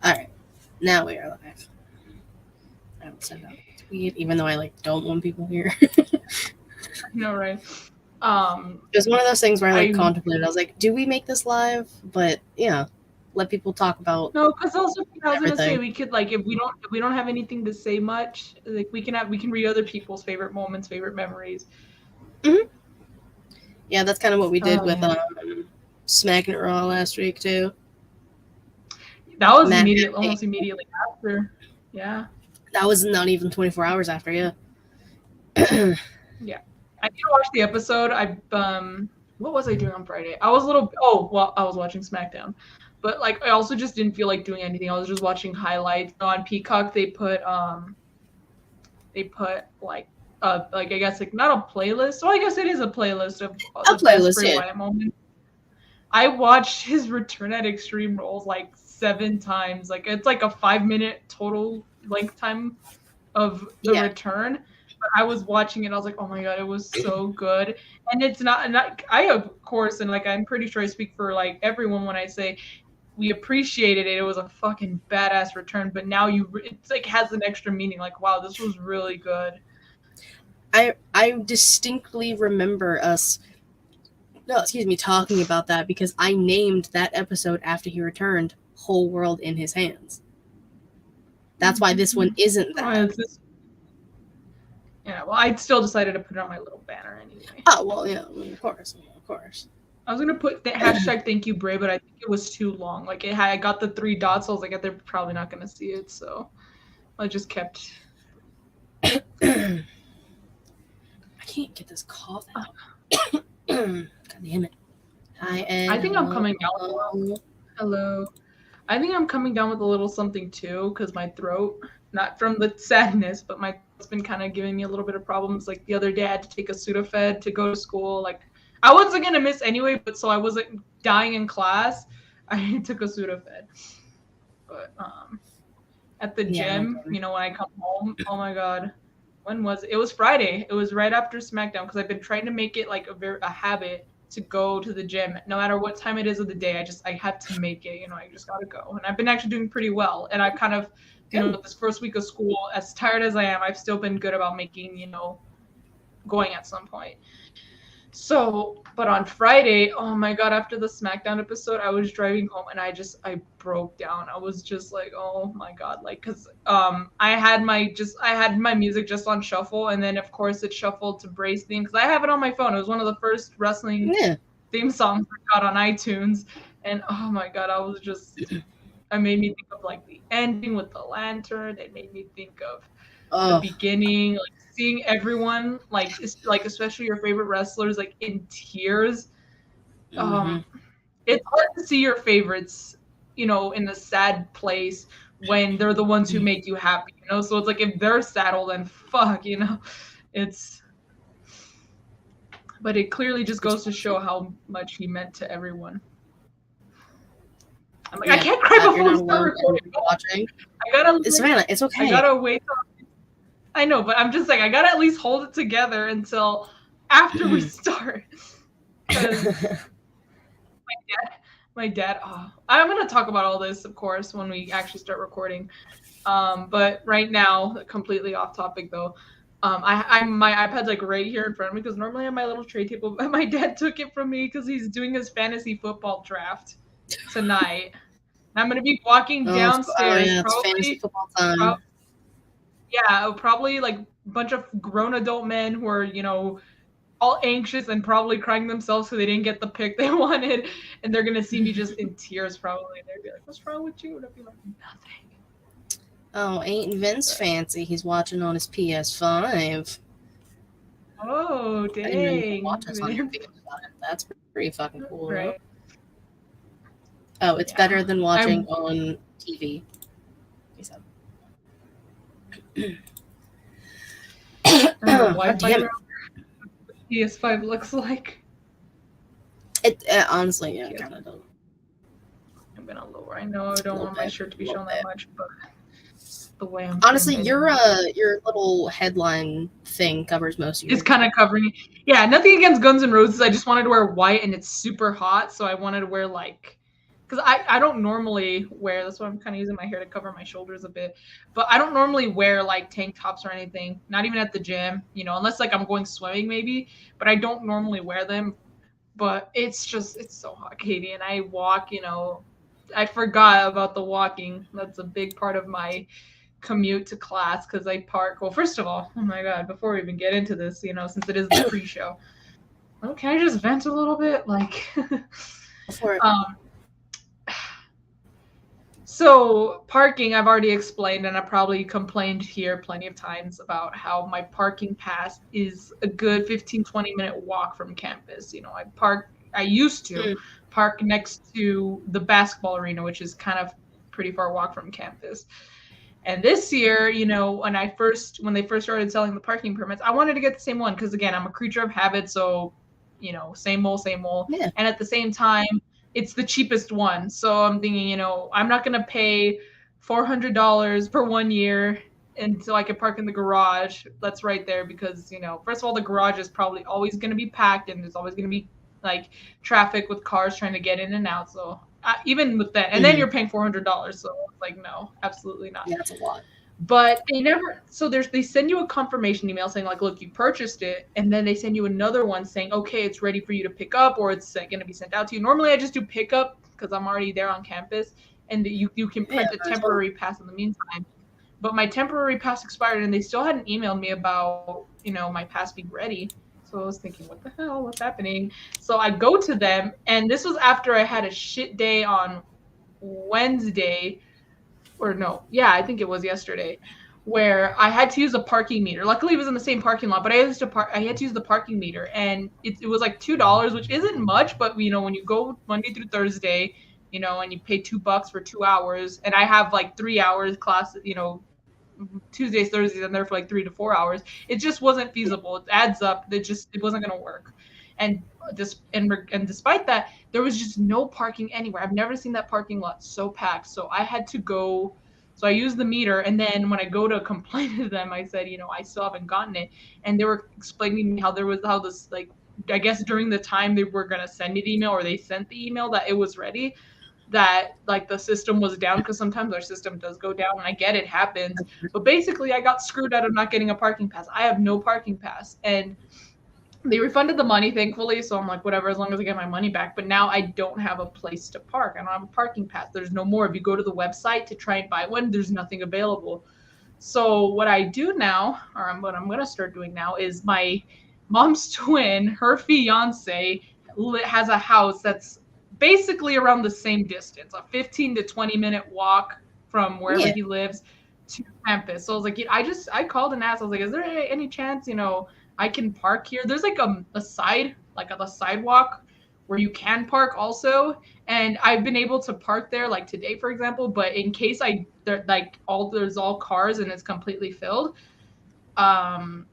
Alright, now we are live. I will send out a tweet, even though I don't want people here. No, right. It was one of those things where I contemplated. I was like, do we make this live? But let people talk about. No, because also I was everything. gonna say we could if we don't have anything to say much, we can read other people's favorite moments, favorite memories. Mm-hmm. Yeah, that's kind of what we did with Smacking It Raw last week too. That was almost immediately after. Yeah. That was not even 24 hours after. Yeah. Yeah, I did watch the episode. What was I doing on Friday? I was I was watching SmackDown, but I also just didn't feel like doing anything. I was just watching highlights on Peacock. They put I guess not a playlist. So I guess it is a playlist of the best Bray Wyatt moments. I watched his return at Extreme Rules 7 times. It's a 5-minute total length time of the return. But I was watching it, I was like, oh my god, it was so good. And it's not I of course, and I'm pretty sure I speak for everyone when I say we appreciated it. It was a fucking badass return, but now it's has an extra meaning. Wow, this was really good. I distinctly remember us talking about that because I named that episode after he returned Whole World in His Hands. That's why this one isn't that. Yeah, well, I still decided to put it on my little banner anyway. Oh, well, yeah, of course. I was going to put the hashtag thank you, Bray, but I think it was too long. I got the 3 dots, so I was like, they're probably not going to see it, so I just kept... I can't get this cough out. God damn it. Hi, Ed. I think I'm coming down with Hello. I think I'm coming down with a little something, too, because my throat, not from the sadness, but my throat's been kind of giving me a little bit of problems. The other day, I had to take a Sudafed to go to school. I wasn't going to miss anyway, but so I wasn't dying in class. I took a Sudafed. But at the gym, when I come home, oh my god. When was it? It was Friday. It was right after SmackDown because I've been trying to make it a habit to go to the gym no matter what time it is of the day. I had to make it, I just got to go. And I've been actually doing pretty well. And I've kind of, this first week of school, as tired as I am, I've still been good about making, going at some point. So, but on Friday, oh my god, after the SmackDown episode, I was driving home and I broke down. I was just like, oh my god, cause I had my music just on shuffle, and then of course it shuffled to Bray's theme because I have it on my phone. It was one of the first wrestling theme songs I got on iTunes, and oh my god, it made me think of the ending with the lantern. It made me think of the beginning, seeing everyone especially your favorite wrestlers in tears. Mm-hmm. It's hard to see your favorites in a sad place when they're the ones who make you happy, so it's if they're sad, then fuck, but it clearly just goes to show how much he meant to everyone. I'm I can't cry before we start recording. Savannah, it's okay. I gotta wait. I know, but I'm just I gotta at least hold it together until after we start. My dad. Oh, I'm gonna talk about all this, of course, when we actually start recording. But right now, completely off topic though. My iPad's right here in front of me because normally I have my little tray table, but my dad took it from me because he's doing his fantasy football draft tonight. I'm gonna be walking downstairs. It's fantasy football time. Probably a bunch of grown adult men who are, all anxious and probably crying themselves because they didn't get the pick they wanted, and they're gonna see me just in tears probably. They'll be like, "What's wrong with you?" And I'll be like, "Nothing." Oh, ain't Vince fancy? He's watching on his PS5. Oh, dang! That's pretty fucking cool, right? Oh, it's better than watching on TV. Wi-Fi PS5 looks like. It honestly, kind of does. I'm gonna lower. I know I don't want my shirt to be shown that much, but the way I'm honestly, your little headline thing covers most of your. It's kind of covering it. Yeah, nothing against Guns N' Roses. I just wanted to wear white, and it's super hot, so I wanted to wear because I don't normally wear, that's why I'm kind of using my hair to cover my shoulders a bit, but I don't normally wear like tank tops or anything, not even at the gym, unless like I'm going swimming maybe, but I don't normally wear them. But it's so hot, Katie, and I walk, I forgot about the walking. That's a big part of my commute to class because I park. Well, first of all, oh my God, before we even get into this, since it is the pre-show, can I just vent a little bit? Like, For it. um, so parking, I've already explained, and I probably complained here plenty of times about how my parking pass is a good 15-20 minute walk from campus. I used to park next to the basketball arena, which is kind of pretty far walk from campus. And this year, when they first started selling the parking permits, I wanted to get the same one because again, I'm a creature of habit, so same old, same old. Yeah. And at the same time, it's the cheapest one. So I'm thinking, I'm not gonna pay $400 for 1 year until I can park in the garage that's right there because, first of all, the garage is probably always gonna be packed and there's always gonna be like traffic with cars trying to get in and out. So even with that, and then you're paying $400. So it's like, no, absolutely not. Yeah, that's a lot. But they send you a confirmation email saying like, look, you purchased it. And then they send you another one saying, okay, it's ready for you to pick up or it's going to be sent out to you. Normally I just do pick up because I'm already there on campus and you can print a temporary pass in the meantime. But my temporary pass expired and they still hadn't emailed me about, my pass being ready. So I was thinking, what the hell? What's happening? So I go to them, and this was after I had a shit day on Wednesday, or no, yeah, I think it was yesterday, where I had to use a parking meter. Luckily, it was in the same parking lot, but I had to use the parking meter, and it was like $2, which isn't much, but when you go Monday through Thursday, and you pay $2 for 2 hours, and I have like 3 hours class, Tuesdays, Thursdays, I'm there for like 3 to 4 hours. It just wasn't feasible. It adds up. It wasn't going to work. And despite that, there was just no parking anywhere. I've never seen that parking lot so packed. So I had to go. So I used the meter, and then when I go to complain to them, I said, I still haven't gotten it. And they were explaining to me how this, like, I guess during the time they were going to send an email, or they sent the email that it was ready, that like the system was down, because sometimes our system does go down, and I get it happens. But basically I got screwed out of not getting a parking pass. I have no parking pass, and they refunded the money, thankfully. So I'm like, whatever, as long as I get my money back. But now I don't have a place to park. I don't have a parking pass. There's no more. If you go to the website to try and buy one, there's nothing available. So what I do now, or what I'm going to start doing now, is my mom's twin, her fiance, has a house that's basically around the same distance, a 15 to 20 minute walk from wherever he lives to campus. So I was like, I called and asked, I was like, is there any chance, I can park here? There's like a sidewalk where you can park also. And I've been able to park there like today, for example, but in case there's all cars and it's completely filled, I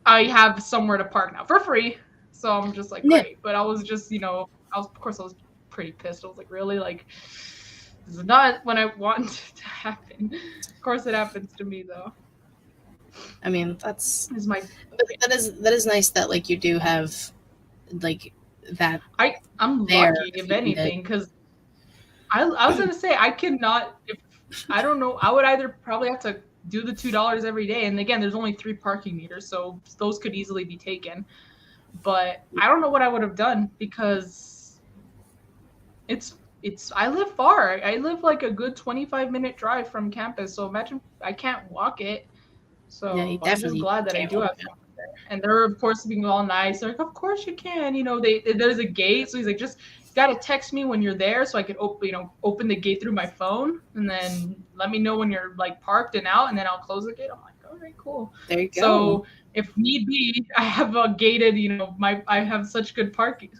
have somewhere to park now for free. So I'm just like, great. But I was just, I was pretty pissed. I was like, really? Like, this is not what I want to happen. Of course it happens to me though. I mean, that is nice that like you do have like that. I'm lucky, if anything, because I was gonna say I cannot. If I don't know, I would either probably have to do the $2 every day, and again, there's only 3 parking meters, so those could easily be taken. But I don't know what I would have done because I live far. I live like a good 25-minute drive from campus, so imagine I can't walk it. So yeah, I'm just glad that I do have someone there. And they're, of course, being all nice. They're like, of course you can. There's a gate. So he's like, just got to text me when you're there so I can open the gate through my phone, and then let me know when you're like parked and out, and then I'll close the gate. I'm like, all right, cool. There you go. So if need be, I have a gated, I have such good parking.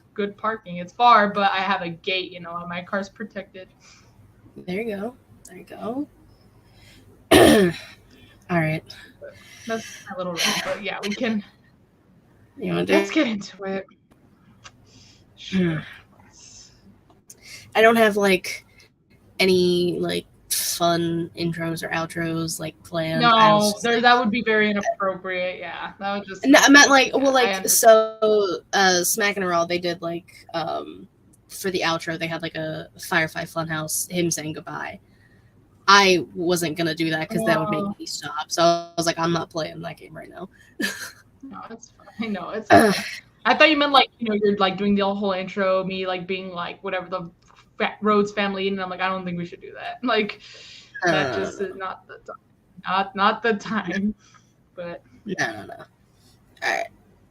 It's far, but I have a gate, my car's protected. There you go. All right. That's my little rant, but yeah, we can. Let's get into it. Sure. I don't have like any like fun intros or outros like planned. No, that would be very inappropriate. Yeah, that would just. No, I meant like, well, like so, Smack and Raw, they did like for the outro, they had like a Firefly Funhouse, him saying goodbye. I wasn't gonna do that because that would make me stop. So I was like, I'm not playing that game right now. No, it's fine. No, it's okay. I thought you meant like you're like doing the whole intro, me like being like whatever the Rhodes family, and I'm like I don't think we should do that. Like that just is not the time. Not the time. But no. All right,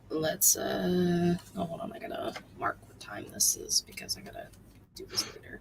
let's. Oh, hold on. I gotta mark what time this is because I gotta do this later.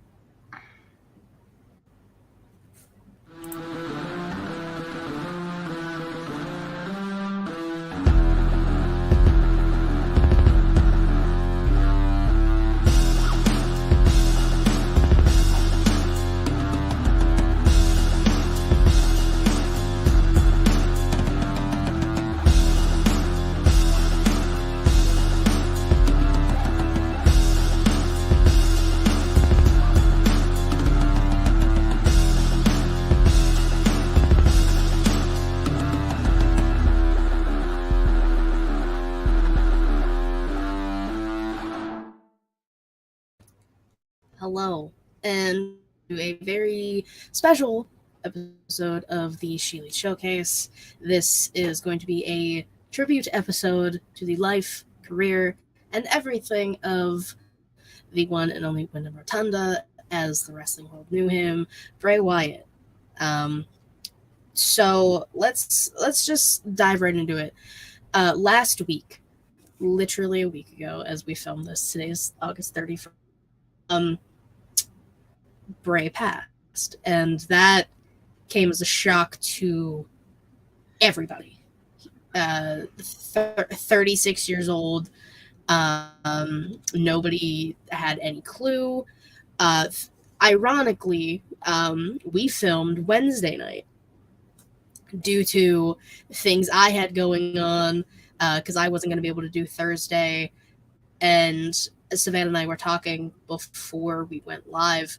Hello, and to a very special episode of the Sheely Showcase. This is going to be a tribute episode to the life, career, and everything of the one and only Wyndham Rotunda, as the wrestling world knew him, Bray Wyatt. Um, so let's just dive right into it. Last week, literally a week ago, as we filmed this, today is August 31st. Bray passed, and that came as a shock to everybody. 36 years old. Nobody had any clue. Ironically, we filmed Wednesday night due to things I had going on because I wasn't going to be able to do Thursday. And Savannah and I were talking before we went live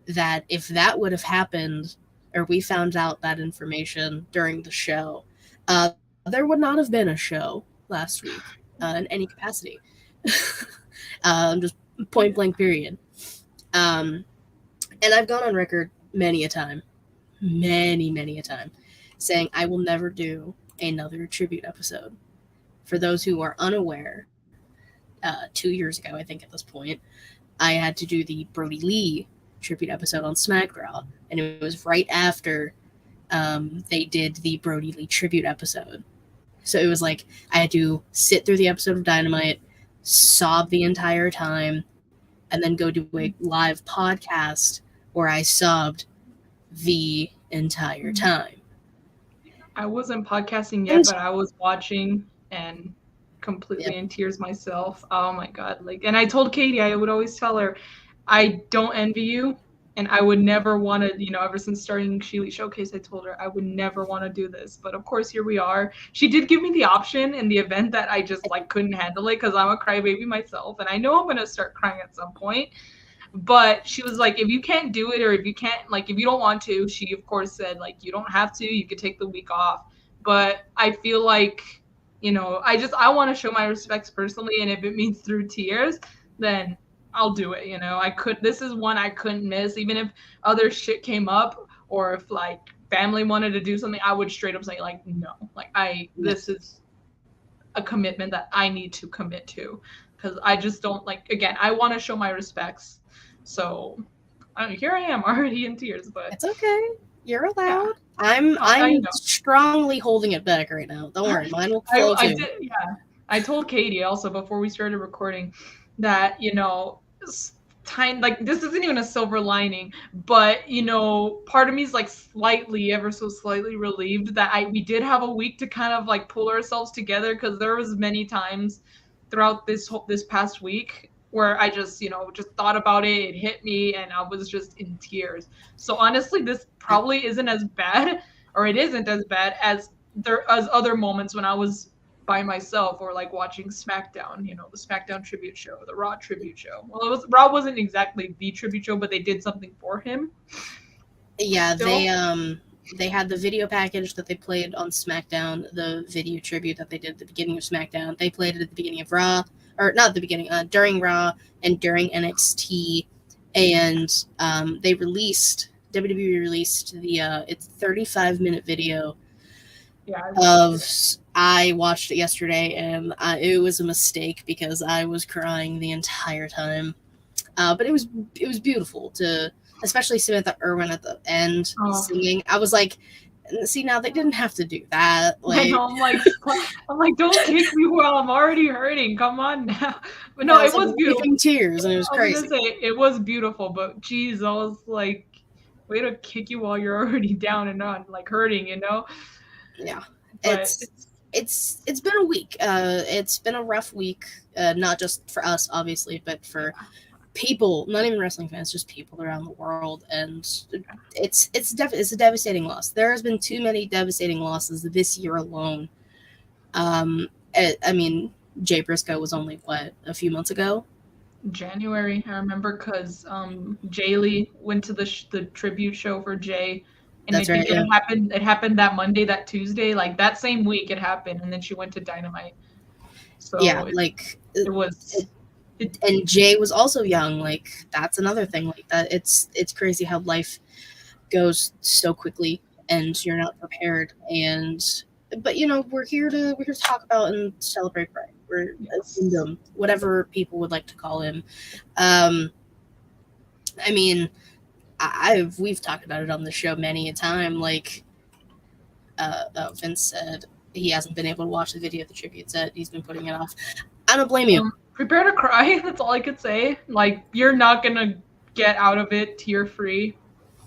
that if that would have happened, or we found out that information during the show, there would not have been a show last week in any capacity. Just point blank period. And I've gone on record many a time, saying I will never do another tribute episode. For those who are unaware, 2 years ago, I think at this point, I had to do the Brody Lee tribute episode on SmackDown, and it was right after they did the Brody Lee tribute episode. So it was like I had to sit through the episode of Dynamite, sob the entire time, and then go do a live podcast where I sobbed the entire time. I wasn't podcasting yet, but I was watching and completely in tears myself. Oh my god. Like, and I told Katie, I would always tell her, I don't envy you, and I would never want to, ever since starting Sheely Showcase, I told her I would never want to do this. But of course, here we are. She did give me the option in the event that I just like couldn't handle it because I'm a crybaby myself, and I know I'm gonna start crying at some point. But she was like, if you can't do it, or if you can't, like, if you don't want to, she of course said, like, you don't have to, you could take the week off. But I feel like, I want to show my respects personally, and if it means through tears, then I'll do it. This is one I couldn't miss, even if other shit came up, or if like family wanted to do something, I would straight up say like, no, like this is a commitment that I need to commit to, because I just don't again, I want to show my respects. So here I am already in tears, but it's okay. You're allowed. Yeah. I'm strongly holding it back right now. Don't worry, mine will flow too. I told Katie also before we started recording that this isn't even a silver lining, but part of me is like ever so slightly relieved that we did have a week to kind of like pull ourselves together, because there was many times throughout this past week where I just thought about it, it hit me, and I was just in tears. So honestly, this probably isn't as bad, or it isn't as bad as other moments when I was by myself, or like watching SmackDown, the SmackDown tribute show, the Raw tribute show. Well, Raw wasn't exactly the tribute show, but they did something for him. Yeah, they had the video package that they played on SmackDown, the video tribute that they did at the beginning of SmackDown. They played it at the beginning of Raw, or not at the beginning, during Raw and during NXT, and they released WWE released the it's 35-minute video Yeah, of. I watched it yesterday, and it was a mistake because I was crying the entire time. But it was beautiful to, especially Samantha Irwin at the end singing. I was like, see, now they didn't have to do that. I Like, know. I'm like, don't kick me while I'm already hurting. Come on now. But no, I was it like was beautiful. weeping tears, and it was I was gonna crazy. say it was beautiful, but geez, I was like, way to kick you while you're already down and on, like hurting, you know. Yeah, But it's been a week. It's been a rough week. Not just for us, obviously, but for people, not even wrestling fans, just people around the world, and it's a devastating loss. There has been too many devastating losses this year alone. I mean, Jay Briscoe was only what, a few months ago. January, I remember because Jay Lee went to the tribute show for Jay, and I That's right. think Yeah, it happened that Monday, that Tuesday, like that same week it happened, and then she went to Dynamite. yeah. So Like, it was it, and Jay was also young. Like, that's another thing. Like that, it's crazy how life goes so quickly, and you're not prepared. And but we're here to talk about and celebrate Bray. We're yes. whatever people would like to call him. Um, I mean, we've talked about it on the show many a time. Like, Vince said he hasn't been able to watch the video of the tribute set. He's been putting it off. I don't blame you. Prepare to cry. That's all I could say. Like you're not gonna get out of it tear free.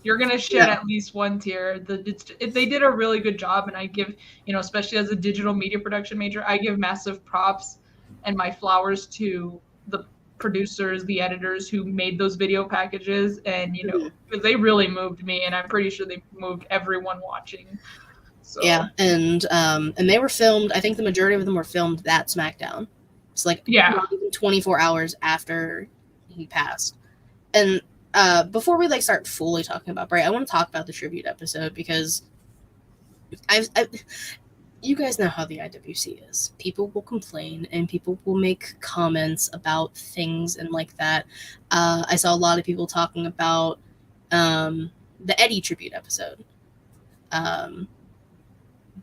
You're gonna shed No. at least one tear. They did a really good job, and I give especially as a digital media production major, I give massive props and my flowers to the producers, the editors who made those video packages, and Mhm. they really moved me, and I'm pretty sure they moved everyone watching. Yeah, So and they were filmed. I think the majority of them were filmed that SmackDown. It's like yeah, not even 24 hours after he passed. And before we start fully talking about Bray, I want to talk about the tribute episode because I you guys know how the IWC is. People will complain and people will make comments about things and like that. I saw a lot of people talking about the Eddie tribute episode um,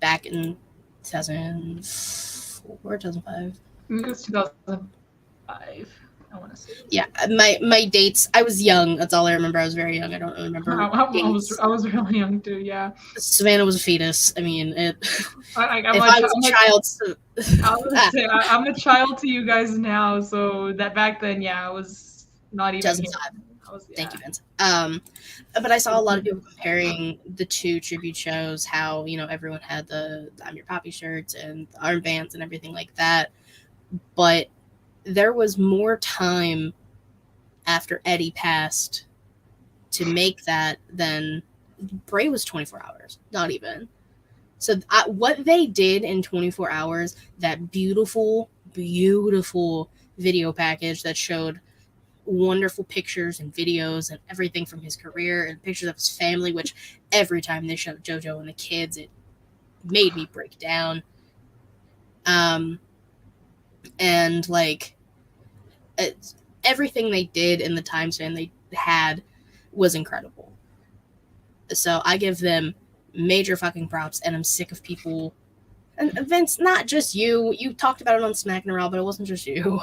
back in 2004, 2005. I think it was 2005. I want to say. Yeah, my dates. I was young. That's all I remember. I was very young. I don't remember dates. I was really young too. Yeah. Savannah was a fetus. I mean, if I'm I was a child, I'm a child to you guys now, so that back then, yeah, I was not even here. 2005. Yeah. Thank you, Vince. But I saw a lot of people comparing the two tribute shows. How everyone had the "I'm Your Poppy" shirts and the armbands and everything like that, but there was more time after Eddie passed to make that than Bray was 24 hours, not even. So what they did in 24 hours, that beautiful, beautiful video package that showed wonderful pictures and videos and everything from his career and pictures of his family, which every time they showed JoJo and the kids, it made me break down. And everything they did in the time span they had was incredible. So I give them major fucking props, and I'm sick of people. And Vince, not just you. You talked about it on Smack and Raw, but it wasn't just you.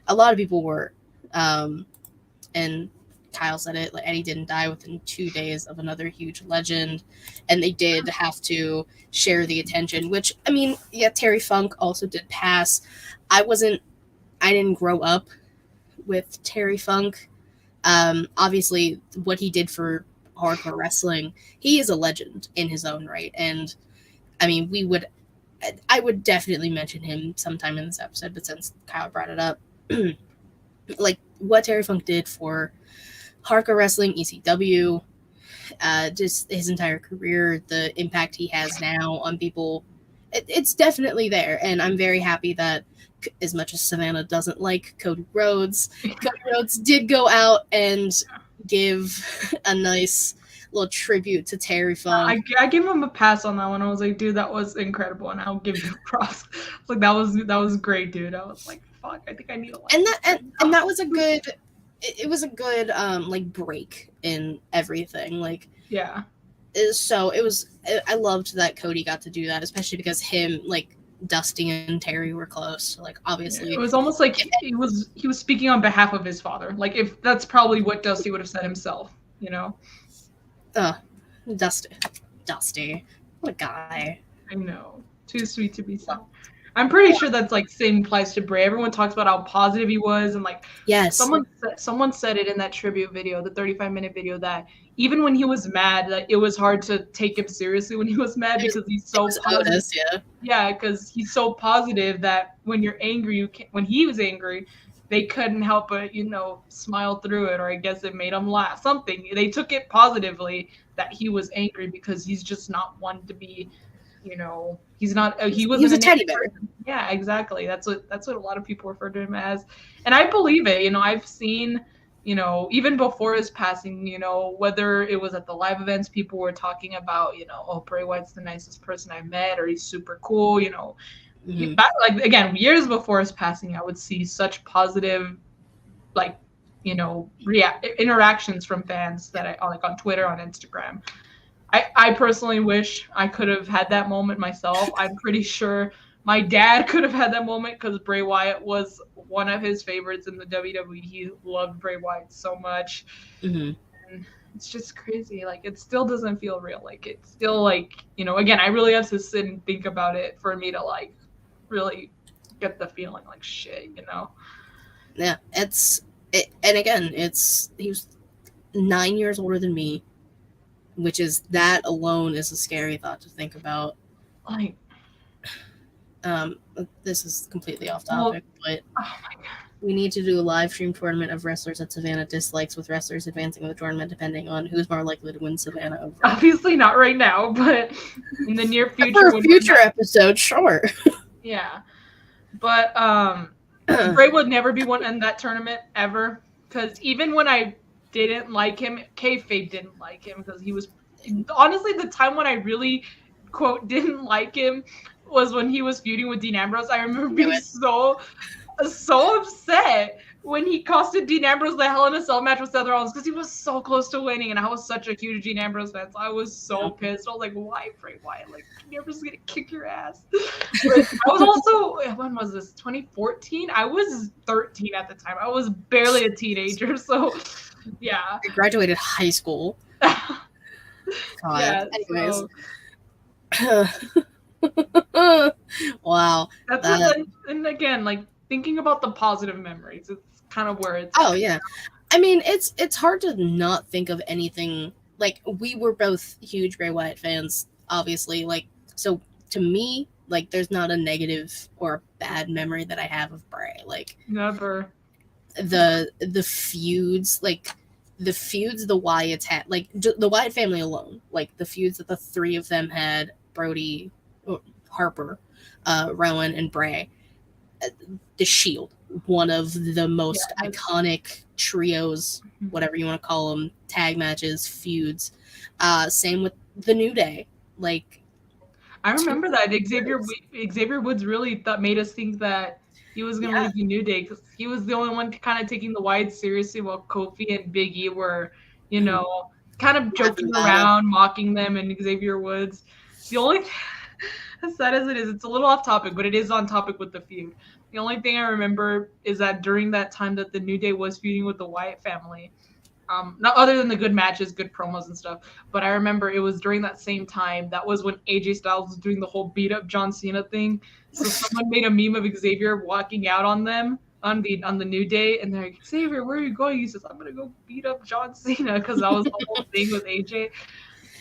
A lot of people were. And Kyle said it. Like, Eddie didn't die within 2 days of another huge legend, and they did have to share the attention. Which, I mean, yeah, Terry Funk also did pass. I didn't grow up with Terry Funk. Obviously, what he did for hardcore wrestling, he is a legend in his own right. And I mean, I would definitely mention him sometime in this episode, but since Kyle brought it up, like what Terry Funk did for hardcore wrestling, ECW, just his entire career, the impact he has now on people, it's definitely there. And I'm very happy that, as much as Savannah doesn't like Cody Rhodes, Cody Rhodes did go out and give a nice little tribute to Terry Funk. I gave him a pass on that one. I was like, dude, that was incredible, and I'll give you props. Like that was great, dude. I was like, fuck, I think I need a life. And that was a good. It was a good like break in everything. Like yeah. So it was. I loved that Cody got to do that, especially because him like Dusty and Terry were close. Like obviously, It was almost like he was speaking on behalf of his father. Like if that's probably what Dusty would have said himself, you know. Dusty, what a guy. I know, too sweet to be sad. I'm pretty sure that's like same applies to Bray. Everyone talks about how positive he was, and like Yes, someone said it in that tribute video, the 35-minute video, that even when he was mad, like it was hard to take him seriously when he was mad because he's so positive. Otis, yeah. Yeah, because he's so positive that when you're angry, when he was angry, they couldn't help but smile through it, or I guess it made him laugh. Something they took it positively that he was angry because he's just not one to be. He's not. He was a teddy bear. Yeah, exactly. That's what a lot of people refer to him as, and I believe it. I've seen, even before his passing, whether it was at the live events, people were talking about, oh, Bray Wyatt's the nicest person I've met, or he's super cool. Mm-hmm. Like again, years before his passing, I would see such positive, like, interactions from fans that I like on Twitter, on Instagram. I personally wish I could have had that moment myself. I'm pretty sure my dad could have had that moment because Bray Wyatt was one of his favorites in the WWE. He loved Bray Wyatt so much. Mm-hmm. And it's just crazy. Like, it still doesn't feel real. Like, it's still like, again, I really have to sit and think about it for me to like really get the feeling like shit, Yeah, and again, he was 9 years older than me, which is, that alone is a scary thought to think about. Like, this is completely off topic, but oh my God, we need to do a live stream tournament of wrestlers that Savannah dislikes, with wrestlers advancing in the tournament depending on who's more likely to win Savannah over. Obviously not right now, but in the near future. For a future episode, sure. Yeah, but Bray would never be one in that tournament ever, because even when I didn't like him, kayfabe didn't like him, because he was honestly the time when I really quote didn't like him was when he was feuding with Dean Ambrose. I remember being so upset when he costed Dean Ambrose the Hell in a Cell match with Seth Rollins, because he was so close to winning, and I was such a huge Dean Ambrose fan, so I was so pissed. I was like, why, Bray Wyatt? Like, Dean Ambrose is gonna kick your ass. But I was also, when was this, 2014? I was 13 at the time. I was barely a teenager, so yeah. I graduated high school. God. Yeah, anyways. Wow. And again, like, thinking about the positive memories, it's kind of where it's. Oh yeah, I mean, it's hard to not think of anything. Like, we were both huge Bray Wyatt fans, obviously. Like, so to me, like, there's not a negative or a bad memory that I have of Bray. Like, never. The feuds, like the Wyatts had, like the Wyatt family alone, like the feuds that the three of them had, Brody, Harper, Rowan, and Bray. The Shield, one of the most iconic trios, whatever you want to call them, tag matches, feuds. Same with the New Day. Like, I remember that Xavier Woods really made us think that he was going to leave the New Day, because he was the only one kind of taking the Wyatts seriously, while Kofi and Big E were, kind of joking around, mocking them, and Xavier Woods. The only as sad as it is, it's a little off topic, but it is on topic with the feud. The only thing I remember is that during that time that the New Day was feuding with the Wyatt family, not other than the good matches, good promos and stuff, but I remember it was during that same time, that was when AJ Styles was doing the whole beat up John Cena thing. So someone made a meme of Xavier walking out on them on the New Day, and they're like, Xavier, where are you going? He says, I'm gonna go beat up John Cena, because that was the whole thing with AJ.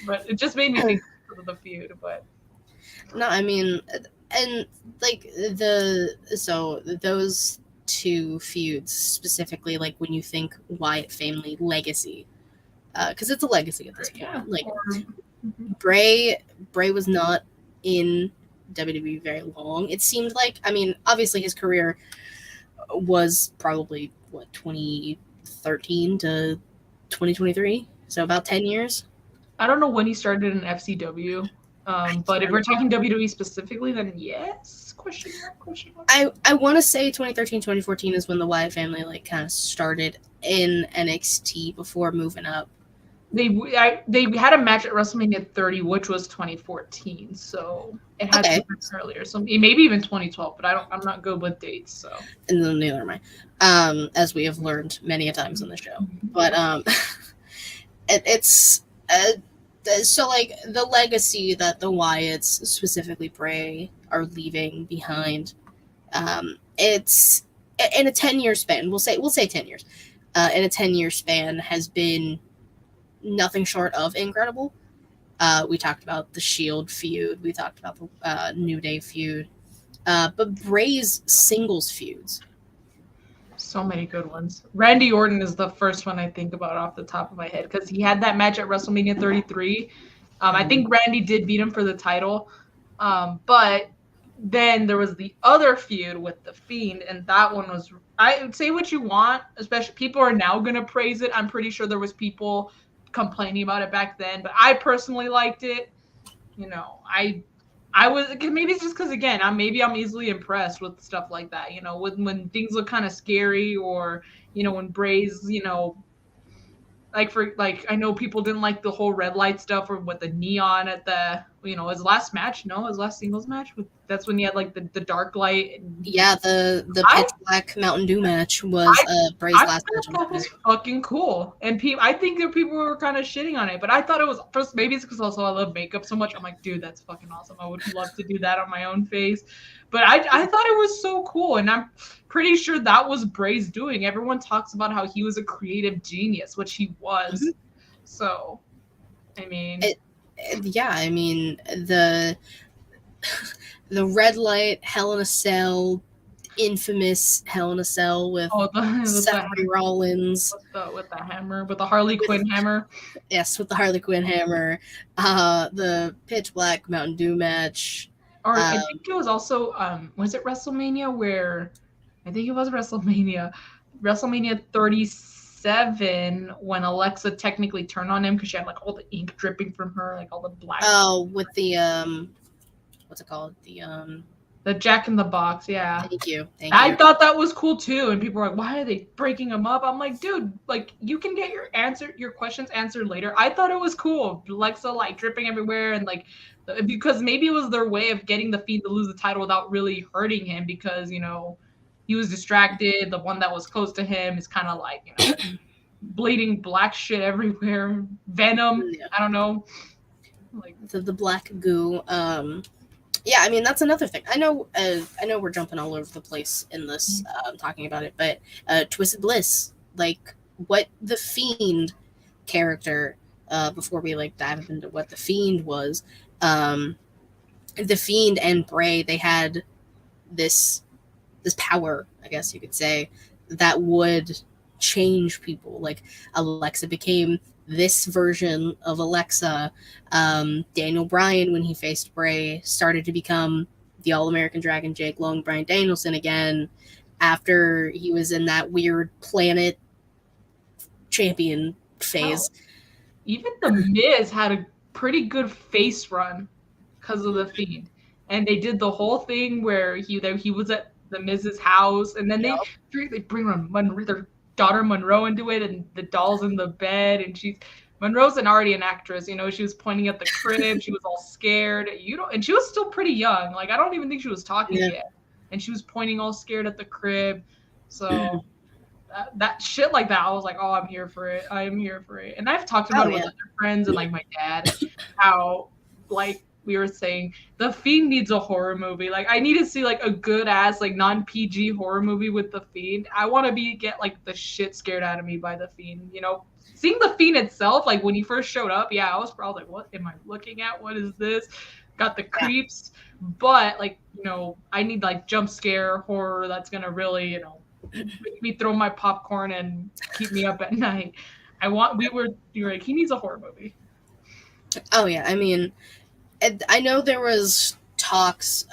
But it just made me think of the feud. But no, I mean, and like those two feuds specifically, like when you think Wyatt family legacy, because it's a legacy at this point. Like, Bray was not in WWE very long. It seemed like, I mean, obviously his career was probably 2013 to 2023, so about 10 years. I don't know when he started in FCW. But if we're talking WWE specifically, then yes? Question mark? Question mark? I want to say 2013, 2014 is when the Wyatt family like kind of started in NXT before moving up. They had a match at WrestleMania 30, which was 2014, so it had to Okay. have been earlier. So maybe even 2012, but I'm not good with dates. So And then neither am I, as we have learned many a times on the show. But it's so like the legacy that the Wyatts, specifically Bray, are leaving behind. It's in a 10-year span. We'll say 10 years. In a 10-year span has been nothing short of incredible. We talked about the Shield feud. We talked about the New Day feud. But Bray's singles feuds. so many good ones. Randy Orton is the first one I think about off the top of my head because he had that match at WrestleMania 33. I think Randy did beat him for the title, but then there was the other feud with the Fiend, and that one was. I would say what you want, especially people are now gonna praise it. I'm pretty sure there was people complaining about it back then, but I personally liked it. I was maybe it's just because again I'm easily impressed with stuff like that. When things look kind of scary or when Bray's like I know people didn't like the whole red light stuff or with the neon at the his last match, his last singles match. That's when he had like the dark light. Yeah, the pitch black Mountain Dew match was Bray's last match. That was fucking cool, and I think that people were kind of shitting on it, but I thought it was first. Maybe it's because also I love makeup so much. I'm like, dude, that's fucking awesome. I would love to do that on my own face, but I thought it was so cool, and I'm pretty sure that was Bray's doing. Everyone talks about how he was a creative genius, which he was. Mm-hmm. So, I mean, the red light Hell in a Cell, infamous Hell in a Cell with Seth Rollins with the hammer, with the Harley Quinn hammer. Yes, with the Harley Quinn hammer. The pitch black Mountain Dew match. Or I think it was also was it WrestleMania where I think it was WrestleMania 37 when Alexa technically turned on him because she had like all the ink dripping from her, like all the black. Oh, with the what's it called? The Jack in the Box, yeah. Thank you. I thought that was cool too, and people were like, "Why are they breaking them up?" I'm like, "Dude, like you can get your questions answered later." I thought it was cool, Alexa like dripping everywhere, and like because maybe it was their way of getting the Fiend to lose the title without really hurting him because he was distracted. The one that was close to him is kind of like bleeding black shit everywhere, venom. Yeah. I don't know, like the black goo. Yeah, I mean that's another thing. I know we're jumping all over the place in this talking about it, but Twisted Bliss, like what the Fiend character, before we like dive into what the Fiend was, the Fiend and Bray, they had this power, I guess you could say, that would change people. Like Alexa became this version of Alexa. Daniel Bryan, when he faced Bray, started to become the All-American Dragon Jake Long, Bryan Danielson again, after he was in that weird planet champion phase. Oh. Even The Miz had a pretty good face run because of the Fiend. And they did the whole thing where he was at the Miz's house, and then they bring their daughter Monroe into it, and the doll's in the bed, and Monroe's already an actress, she was pointing at the crib, she was all scared, and she was still pretty young, like I don't even think she was talking yet, and she was pointing all scared at the crib, so that shit like that, I was like, oh, I'm here for it, and I've talked about it with other friends and like my dad, how like we were saying, the Fiend needs a horror movie. Like I need to see like a good ass like non-PG horror movie with the Fiend. I want to get like the shit scared out of me by the Fiend. Seeing the Fiend itself, like when he first showed up, I was probably like, what am I looking at? What is this? Got the creeps, but like I need like jump scare horror that's gonna really make me throw my popcorn and keep me up at night. You're like, he needs a horror movie. Oh yeah, I mean, I know there was talks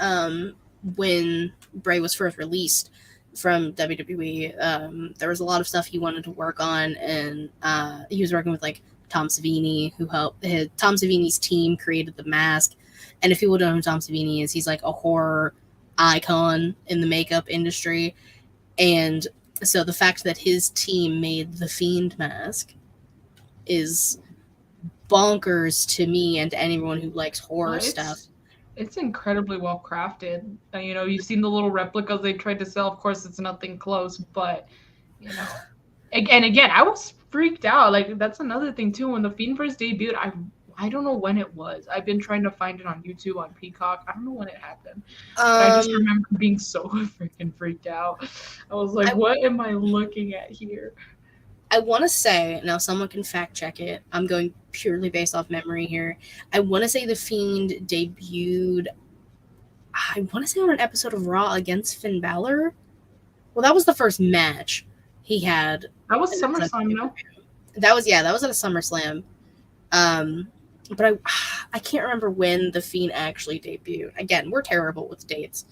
when Bray was first released from WWE. There was a lot of stuff he wanted to work on, and he was working with like Tom Savini, who helped. Tom Savini's team created the mask. And if people don't know who Tom Savini is, he's like a horror icon in the makeup industry. And so the fact that his team made the Fiend mask is bonkers to me and to anyone who likes horror stuff. It's incredibly well crafted. You know, you've seen the little replicas they tried to sell. Of course, it's nothing close, but you know, and again, I was freaked out. Like that's another thing too. When the Fiend first debuted, I don't know when it was. I've been trying to find it on YouTube on Peacock. I don't know when it happened, but I just remember being so freaking freaked out. I was like, "What am I looking at here?" I want to say, now someone can fact check it. I'm going purely based off memory here. I want to say the Fiend debuted, I want to say on an episode of Raw against Finn Balor. Well, that was the first match he had. That was SummerSlam, no? That was at a SummerSlam. But I can't remember when the Fiend actually debuted. Again, we're terrible with dates.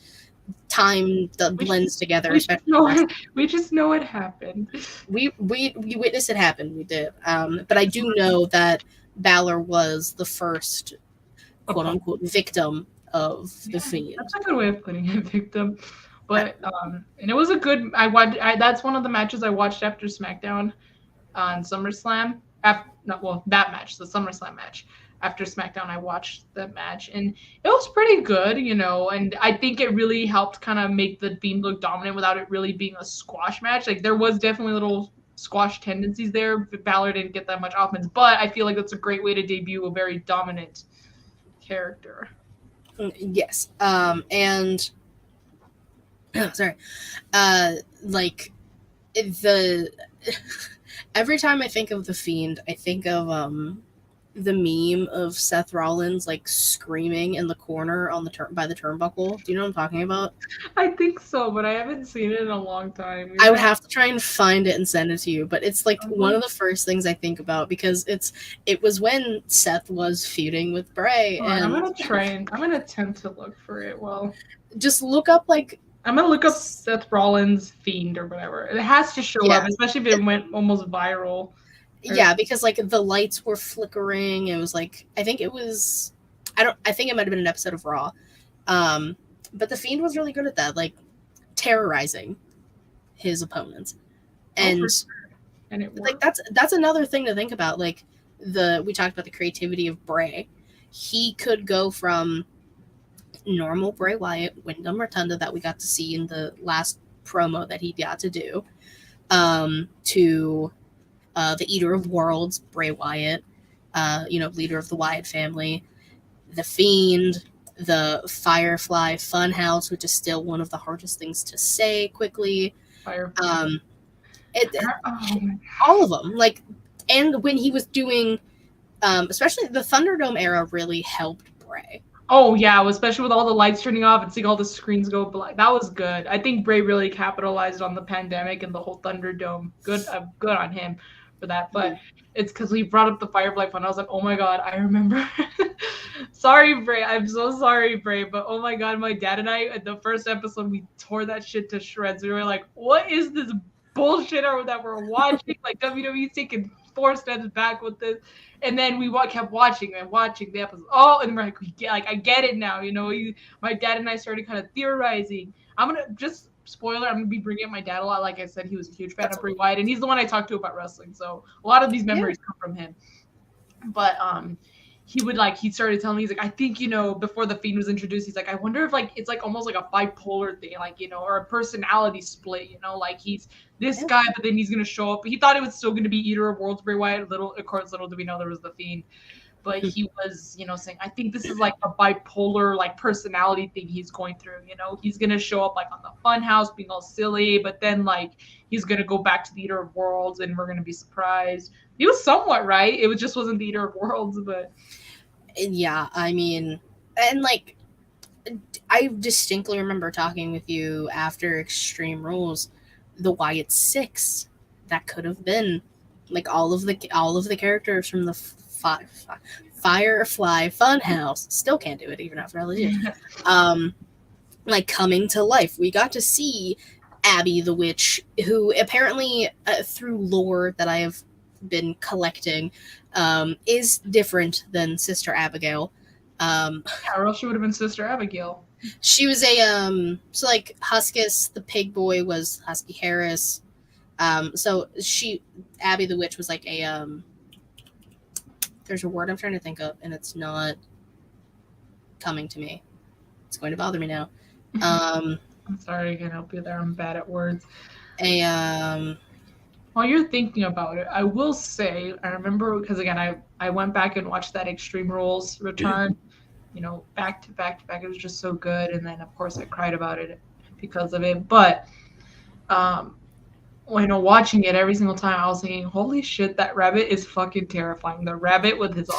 Time that blends together. We just know it happened. We witnessed it happen. We did. But I do know that Balor was the first quote unquote victim of the Fiend. That's a good way of putting it, victim. But and it was a good. That's one of the matches I watched after SmackDown on SummerSlam. That match, the SummerSlam match. After SmackDown, I watched that match, and it was pretty good, you know. And I think it really helped kind of make the Fiend look dominant without it really being a squash match. Like there was definitely little squash tendencies there. Balor didn't get that much offense, but I feel like that's a great way to debut a very dominant character. Yes, and sorry, like the every time I think of the Fiend, I think of the meme of Seth Rollins like screaming in the corner on the by the turnbuckle. Do you know what I'm talking about? I think so, but I haven't seen it in a long time. I would have to try and find it and send it to you, but it's like one of the first things I think about because it was when Seth was feuding with Bray. And I'm gonna attempt to look for it. Well, just look up like I'm gonna look up Seth Rollins Fiend or whatever. It has to show up, especially if it went almost viral. Yeah, because like the lights were flickering. It was like I think it might have been an episode of Raw. But the Fiend was really good at that, like terrorizing his opponents. And and it like that's another thing to think about. Like we talked about the creativity of Bray. He could go from normal Bray Wyatt, Wyndham Rotunda that we got to see in the last promo that he got to do, to the Eater of Worlds, Bray Wyatt, leader of the Wyatt family, the Fiend, the Firefly Funhouse, which is still one of the hardest things to say quickly. All of them, like, and when he was doing, especially the Thunderdome era, really helped Bray. Oh yeah, especially with all the lights turning off and seeing all the screens go black. That was good. I think Bray really capitalized on the pandemic and the whole Thunderdome. Good on him for that. But it's because we brought up the Firefly Fun. I was like, oh my god, I remember. Sorry, Bray. I'm so sorry, Bray. But oh my god, my dad and I, at the first episode, we tore that shit to shreds. We were like, what is this bullshit that we're watching? Like WWE's taking 4 steps back with this. And then we kept watching the episode. Oh, and we're like, I get it now. You know, my dad and I started kind of theorizing. I'm gonna just spoiler. I'm gonna be bringing up my dad a lot. Like I said, he was a huge fan of Bray Wyatt, and he's the one I talked to about wrestling. So a lot of these memories come from him. But he started telling me, he's like, I think, before the Fiend was introduced, he's like, I wonder if like it's like almost like a bipolar thing, like, or a personality split, like he's this guy, but then he's gonna show up. He thought it was still gonna be Eater of Worlds Bray Wyatt. Little do we know there was the Fiend. But he was, saying, I think this is like a bipolar, like personality thing he's going through. He's gonna show up like on the Funhouse, being all silly, but then like he's gonna go back to the Eater of Worlds, and we're gonna be surprised. He was somewhat right. It just wasn't the Eater of Worlds, but yeah, I mean, and like I distinctly remember talking with you after Extreme Rules, the Wyatt 6. That could have been like all of the characters from the Firefly Funhouse. Still can't do it even after all these years. Like coming to life. We got to see Abby the Witch, who apparently through lore that I have been collecting, is different than Sister Abigail. Um, Yeah, or else she would have been Sister Abigail. she was a so like Huskus the pig boy was Husky Harris. So she Abby the witch was like a there's a word I'm trying to think of and it's not coming to me. It's going to bother me now. Um, I'm sorry, I can't help you there. I'm bad at words. a While you're thinking about it, I will say I remember because again I went back and watched that Extreme Rules return, back to back to back. It was just so good, and then of course I cried about it because of it. But um, watching it every single time, I was thinking, "Holy shit, that rabbit is fucking terrifying." The rabbit with his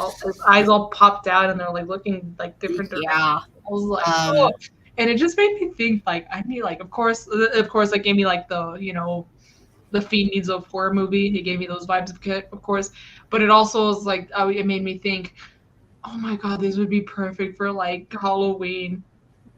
eyes all popped out, and they're like looking like different directions. yeah. I was like, "Oh," Um, and it just made me think like I need like of course, like gave me like the Fiend needs a horror movie. He gave me those vibes of course, but it also was like it made me think, oh my god, these would be perfect for like Halloween.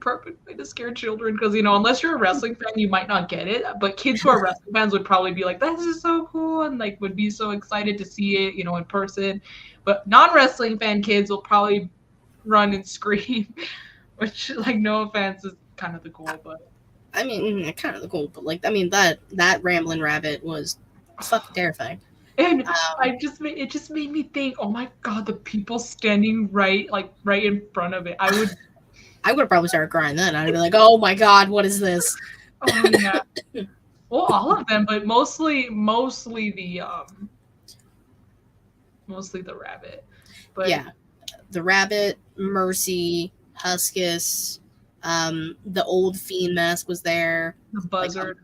Perfect way to scare children because unless you're a wrestling fan, you might not get it. But kids who are wrestling fans would probably be like, "This is so cool," and like would be so excited to see it, in person. But non-wrestling fan kids will probably run and scream, which, like, no offense, is kind of the goal. But I mean, kind of the goal, but like, I mean that rambling rabbit was fucking terrifying. and Um, it just made me think, oh my god, the people standing right in front of it. I would have probably started crying then. I'd be like, "Oh my god, what is this?" Oh yeah. Well, all of them, but mostly the rabbit. But Yeah, the rabbit, Mercy, Huskus, the old fiend mask was there. the Like buzzard.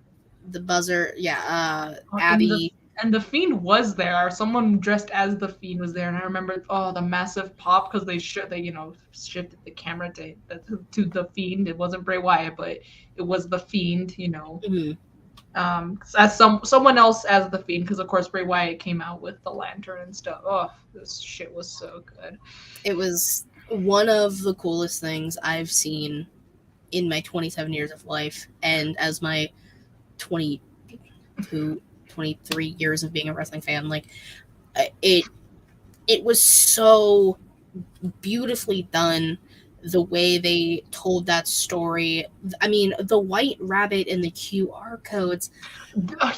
the buzzer, yeah. Oh, Abby. and the fiend was there. Someone dressed as the fiend was there, and I remember the massive pop because they shifted the camera to the fiend. It wasn't Bray Wyatt, but it was the fiend. Mhm. As someone else as the fiend because of course Bray Wyatt came out with the lantern and stuff. Oh, this shit was so good. It was one of the coolest things I've seen in my 27 years of life, and as my 22, 23 years of being a wrestling fan, like it it was so beautifully done the way they told that story. I mean, the white rabbit and the QR codes.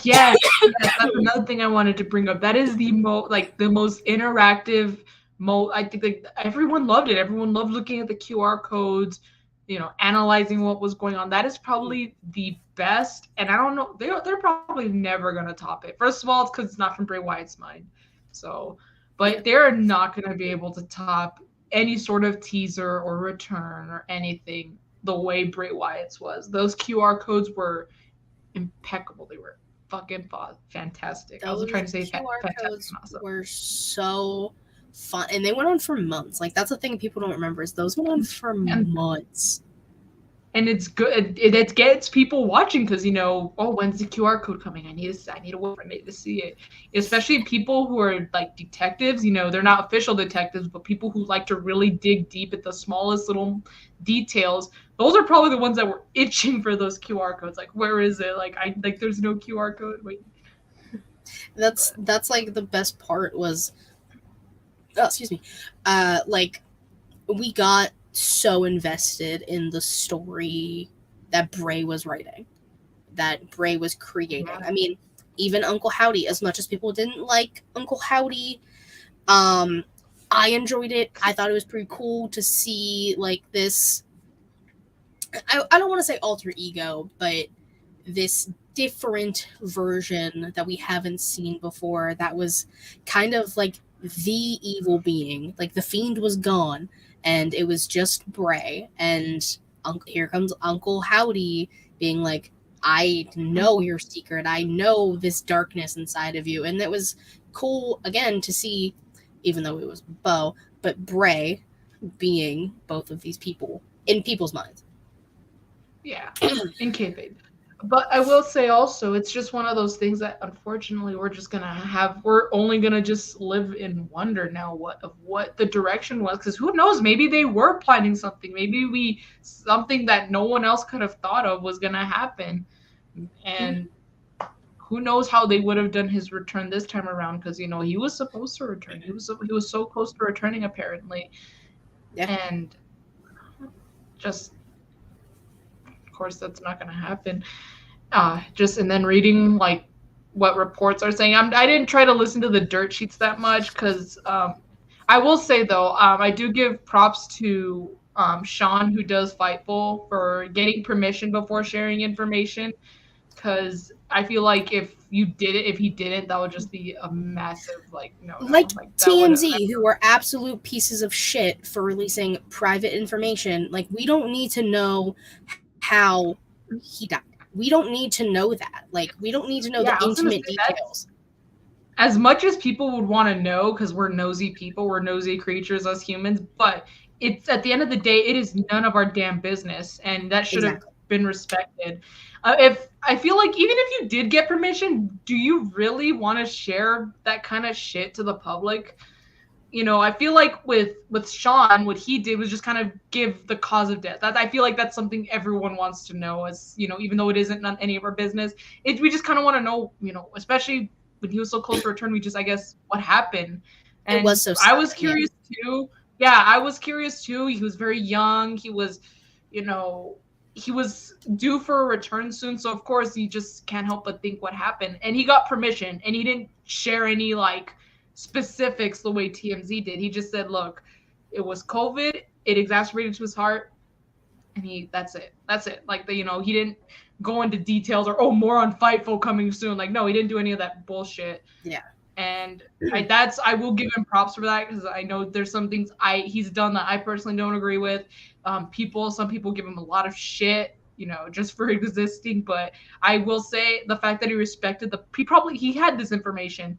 Yes, that's another thing I wanted to bring up. That is the most interactive. I think like everyone loved it. Everyone loved looking at the QR codes, analyzing what was going on. That is probably the best. And I don't know, they're probably never gonna top it. First of all, it's because it's not from Bray Wyatt's mind. So, Yeah, but they're not gonna be able to top any sort of teaser or return or anything the way Bray Wyatt's was. Those QR codes were impeccable. They were fucking fantastic. I was those trying to say QR fantastic codes and awesome. were so fun, and they went on for months. Like that's the thing people don't remember is those went on for And months. it's good. It gets people watching because oh, when's the QR code coming? I need to wait. I need to see it. Especially people who are like detectives. They're not official detectives, but people who like to really dig deep at the smallest little details. Those are probably the ones that were itching for those QR codes. Like, where is it? There's no QR code. Wait. But That's like the best part was excuse me. Like we got so invested in the story that Bray was writing, that Bray was creating. yeah. I mean, even Uncle Howdy, as much as people didn't like Uncle Howdy, I enjoyed it. I thought it was pretty cool to see like this. I don't want to say alter ego, but this different version that we haven't seen before that was kind of like the evil being. Like the fiend was gone and it was just Bray. And here comes Uncle Howdy being like, I know your secret. I know this darkness inside of you. And it was cool again to see, even though it was Bo, but Bray being both of these people in people's minds. Yeah, in kayfabe. But I will say also, it's just one of those things that unfortunately we're only gonna just live in wonder now what the direction was, because who knows, maybe they were planning something, maybe something that no one else could have thought of was gonna happen, and who knows how they would have done his return this time around, because he was supposed to return, he was so close to returning apparently. Yeah. And just, of course, that's not going to happen. Just and then reading like what reports are saying. I didn't try to listen to the dirt sheets that much because I will say though, I do give props to Sean who does Fightful for getting permission before sharing information. Because I feel like if he didn't, that would just be a massive like no, Like like that would. TMZ, who are absolute pieces of shit for releasing private information. Like, we don't need to know how he died. We don't need to know that. Like, we don't need to know Yeah, the I was gonna say intimate that's details. as much as people would want to know because we're nosy people, we're nosy creatures, us humans. But it's at the end of the day, it is none of our damn business, and that should have Exactly. been respected. If I feel like even if you did get permission, do you really want to share that kind of shit to the public? I feel like with Sean, what he did was just kind of give the cause of death. I feel like that's something everyone wants to know, as even though it isn't none, any of our business. We just kind of want to know, especially when he was so close to return. We just, I guess, what happened. It was And so I sudden. was Yeah. curious too. Yeah, I was curious too. He was very young. He was, you know, he was due for a return soon. So of course, you just can't help but think what happened. And he got permission, and he didn't share any like specifics the way TMZ did. He just said, "Look, it was COVID. It exacerbated to his heart, and that's it. That's it." Like he didn't go into details or more on Fightful coming soon. Like no, he didn't do any of that bullshit. Yeah. And I will give him props for that because I know there's some things he's done that I personally don't agree with. Some people give him a lot of shit, just for existing. But I will say the fact that he respected he had this information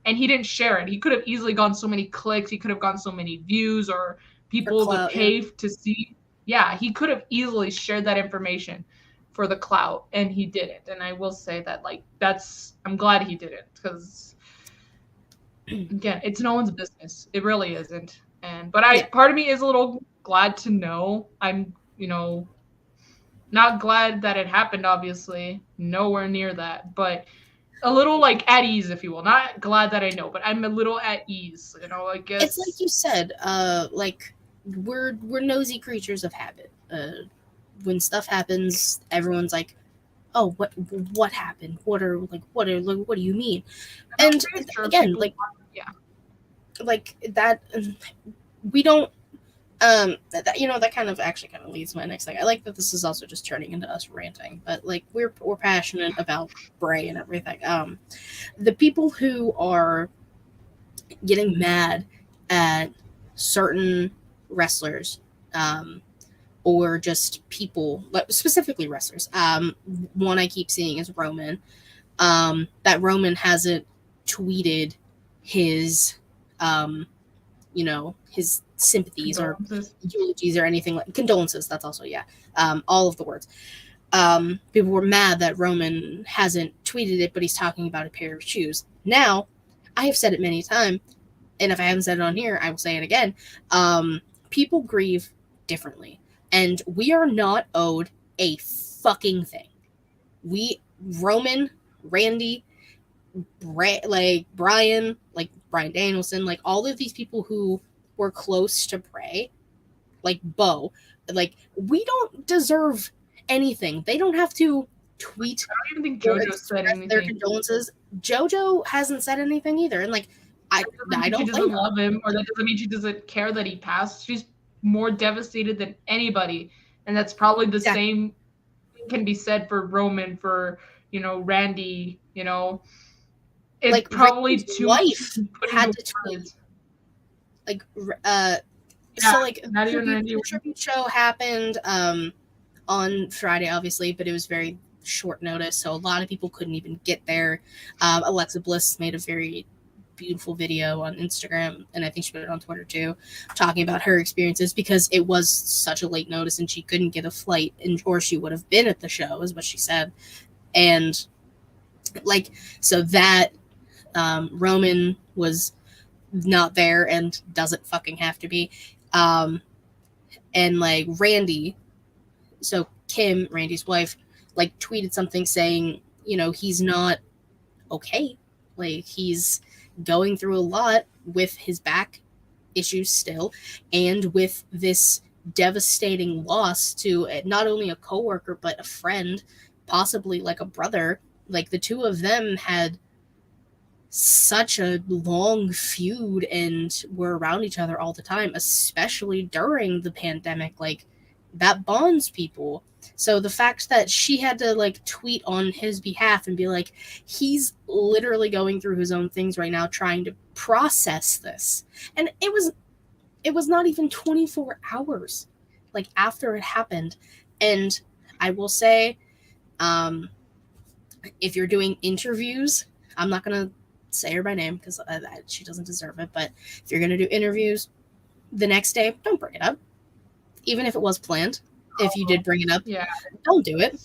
and he didn't share it. He could have easily gone so many clicks. He could have gone so many views or For people to clout, yeah. pay to see. Yeah, he could have easily shared that information for the clout, and he didn't. And I will say that, I'm glad he didn't because, again, it's no one's business. It really isn't. But Yeah. part of me is a little glad to know. I'm, not glad that it happened, obviously. Nowhere near that. But a little like at ease, if you will. Not glad that I know, but I'm a little at ease. I It's like guess. you said, like we're nosy creatures of habit. When stuff happens, everyone's like, "Oh, what happened? What do you mean?" And I'm And pretty sure again, people. Yeah. like that, we don't. That kind of actually kind of leads to my next thing. I like that this is also just turning into us ranting, but like we're passionate about Bray and everything. The people who are getting mad at certain wrestlers, or just people, specifically wrestlers. One I keep seeing is Roman. That Roman hasn't tweeted his, his sympathies or Condolences. eulogies or anything like condolences. That's also, yeah, all of the words. People were mad that Roman hasn't tweeted it, but he's talking about a pair of shoes. Now, I have said it many times, and if I haven't said it on here, I will say it again. People grieve differently, and we are not owed a fucking thing. Roman, Randy, Brian, like Brian Danielson, like all of these people who were close to Bray, like Bo, like we don't deserve anything. They don't have to tweet I don't even think or JoJo said express their anything. condolences. JoJo hasn't said anything either, and like I That doesn't I mean she don't blame doesn't her. love him, or that doesn't mean she doesn't care that he passed. She's more devastated than anybody, and that's probably the Exactly. same can be said for Roman, for Randy. It's Like probably Randy's too much wife to put had into to tweet. words. Like Yeah, so like not even Randy. the tribute show happened on Friday, obviously, but it was very short notice, so a lot of people couldn't even get there. Alexa Bliss made a very beautiful video on Instagram, and I think she put it on Twitter too, talking about her experiences because it was such a late notice and she couldn't get a flight, or she would have been at the show, is what she said. And like, so that Roman was not there and doesn't fucking have to be. And like Randy, so Kim, Randy's wife, like tweeted something saying, he's not okay. Like he's going through a lot with his back issues still, and with this devastating loss to not only a coworker but a friend, possibly like a brother. Like the two of them had such a long feud and were around each other all the time, especially during the pandemic. Like that bonds people. So the fact that she had to like tweet on his behalf and be like, he's literally going through his own things right now, trying to process this. And it was not even 24 hours like after it happened. And I will say, um, if you're doing interviews, I'm not gonna say her by name because she doesn't deserve it. But if you're gonna do interviews the next day, don't bring it up, even if it was planned. If you did bring it up, Yeah. don't do it.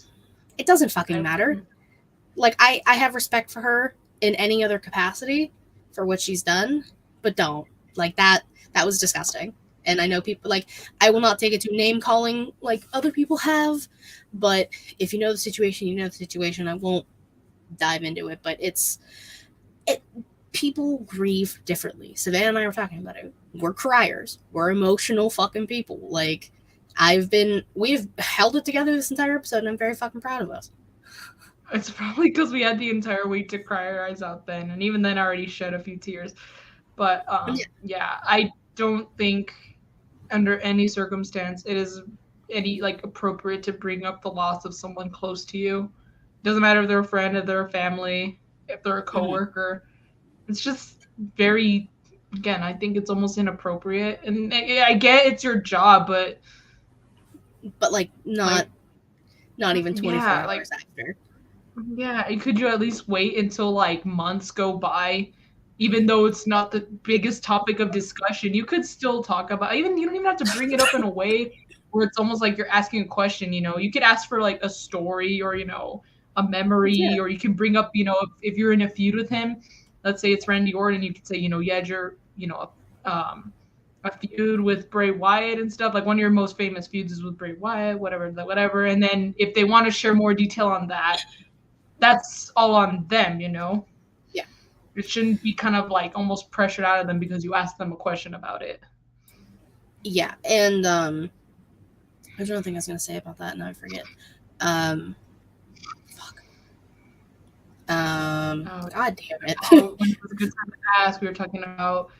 It doesn't fucking I matter. wouldn't. Like I have respect for her in any other capacity for what she's done, but don't like that. That was disgusting. And I know people like I will not take it to name calling like other people have, but if you know the situation, you know the situation. I won't dive into it, but it people grieve differently. Savannah and I were talking about it. We're criers. We're emotional fucking people. Like we've held it together this entire episode, and I'm very fucking proud of us. It's probably because we had the entire week to cry our eyes out then, and even then I already shed a few tears. But Yeah. yeah, I don't think under any circumstance it is any like appropriate to bring up the loss of someone close to you. Doesn't matter if they're a friend, if they're a family, if they're a Mm-hmm. coworker. It's just very, again, I think it's almost inappropriate. And I get it's your job, but But like like, not even 24 yeah, like hours after. yeah, could you at least wait until like months go by, even though it's not the biggest topic of discussion? You could still talk about, even you don't even have to bring it up in a way where it's almost like you're asking a question. You could ask for like a story or a Yeah. memory, or you can bring up if you're in a feud with him. Let's say it's Randy Orton, you could say you had your a feud with Bray Wyatt and stuff. Like one of your most famous feuds is with Bray Wyatt, whatever. And then if they want to share more detail on that, that's all on them. Yeah. It shouldn't be kind of like almost pressured out of them because you asked them a question about it. Yeah. And there's another thing I was gonna say about that, and I forget. Um fuck. Oh, God damn it. when it was a good time to ask, we were talking about,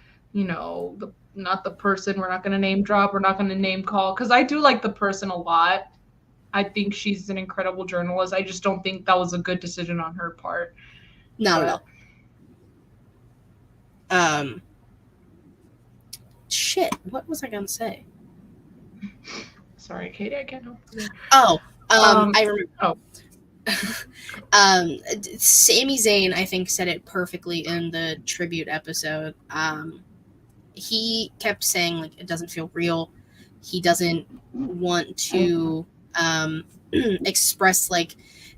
not the person. We're not going to name drop. We're not going to name call because I do like the person a lot. I think she's an incredible journalist. I just don't think that was a good decision on her part. Not at But all. Um shit, what was I gonna say? sorry, Katie, I can't help you. Oh, I remember. Oh, Sami Zayn, I think, said it perfectly in the tribute episode. He kept saying like it doesn't feel real. He doesn't want to express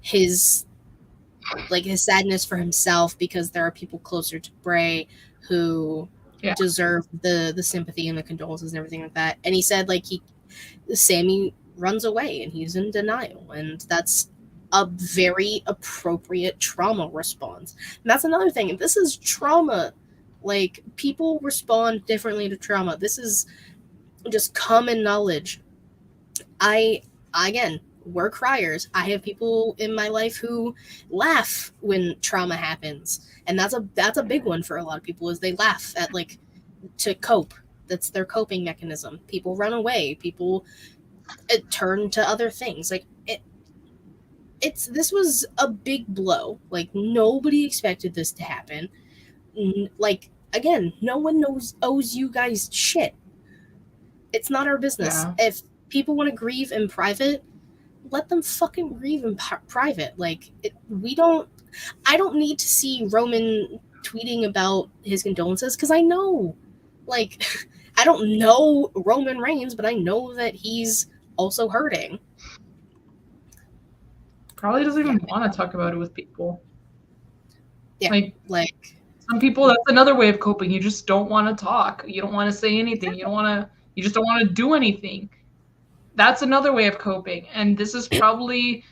his his sadness for himself because there are people closer to Bray who yeah. deserve the sympathy and the condolences and everything like that. And he said Sammy runs away and he's in denial, and that's a very appropriate trauma response. And that's another thing. This is trauma. Like people respond differently to trauma. This is just common knowledge. I again, we're criers. I have people in my life who laugh when trauma happens. And that's a big one for a lot of people is they laugh at to cope. That's their coping mechanism. People run away. People turn to other things. This was a big blow. Like nobody expected this to happen. Again, no one owes you guys shit. It's not our business. Yeah. If people want to grieve in private, let them fucking grieve in private. I don't need to see Roman tweeting about his condolences because I know, I don't know Roman Reigns, but I know that he's also hurting. Probably doesn't even want to talk about it with people. Yeah, some people, that's another way of coping. You just don't want to talk. You don't want to say anything. You just don't want to do anything. That's another way of coping. And this is probably,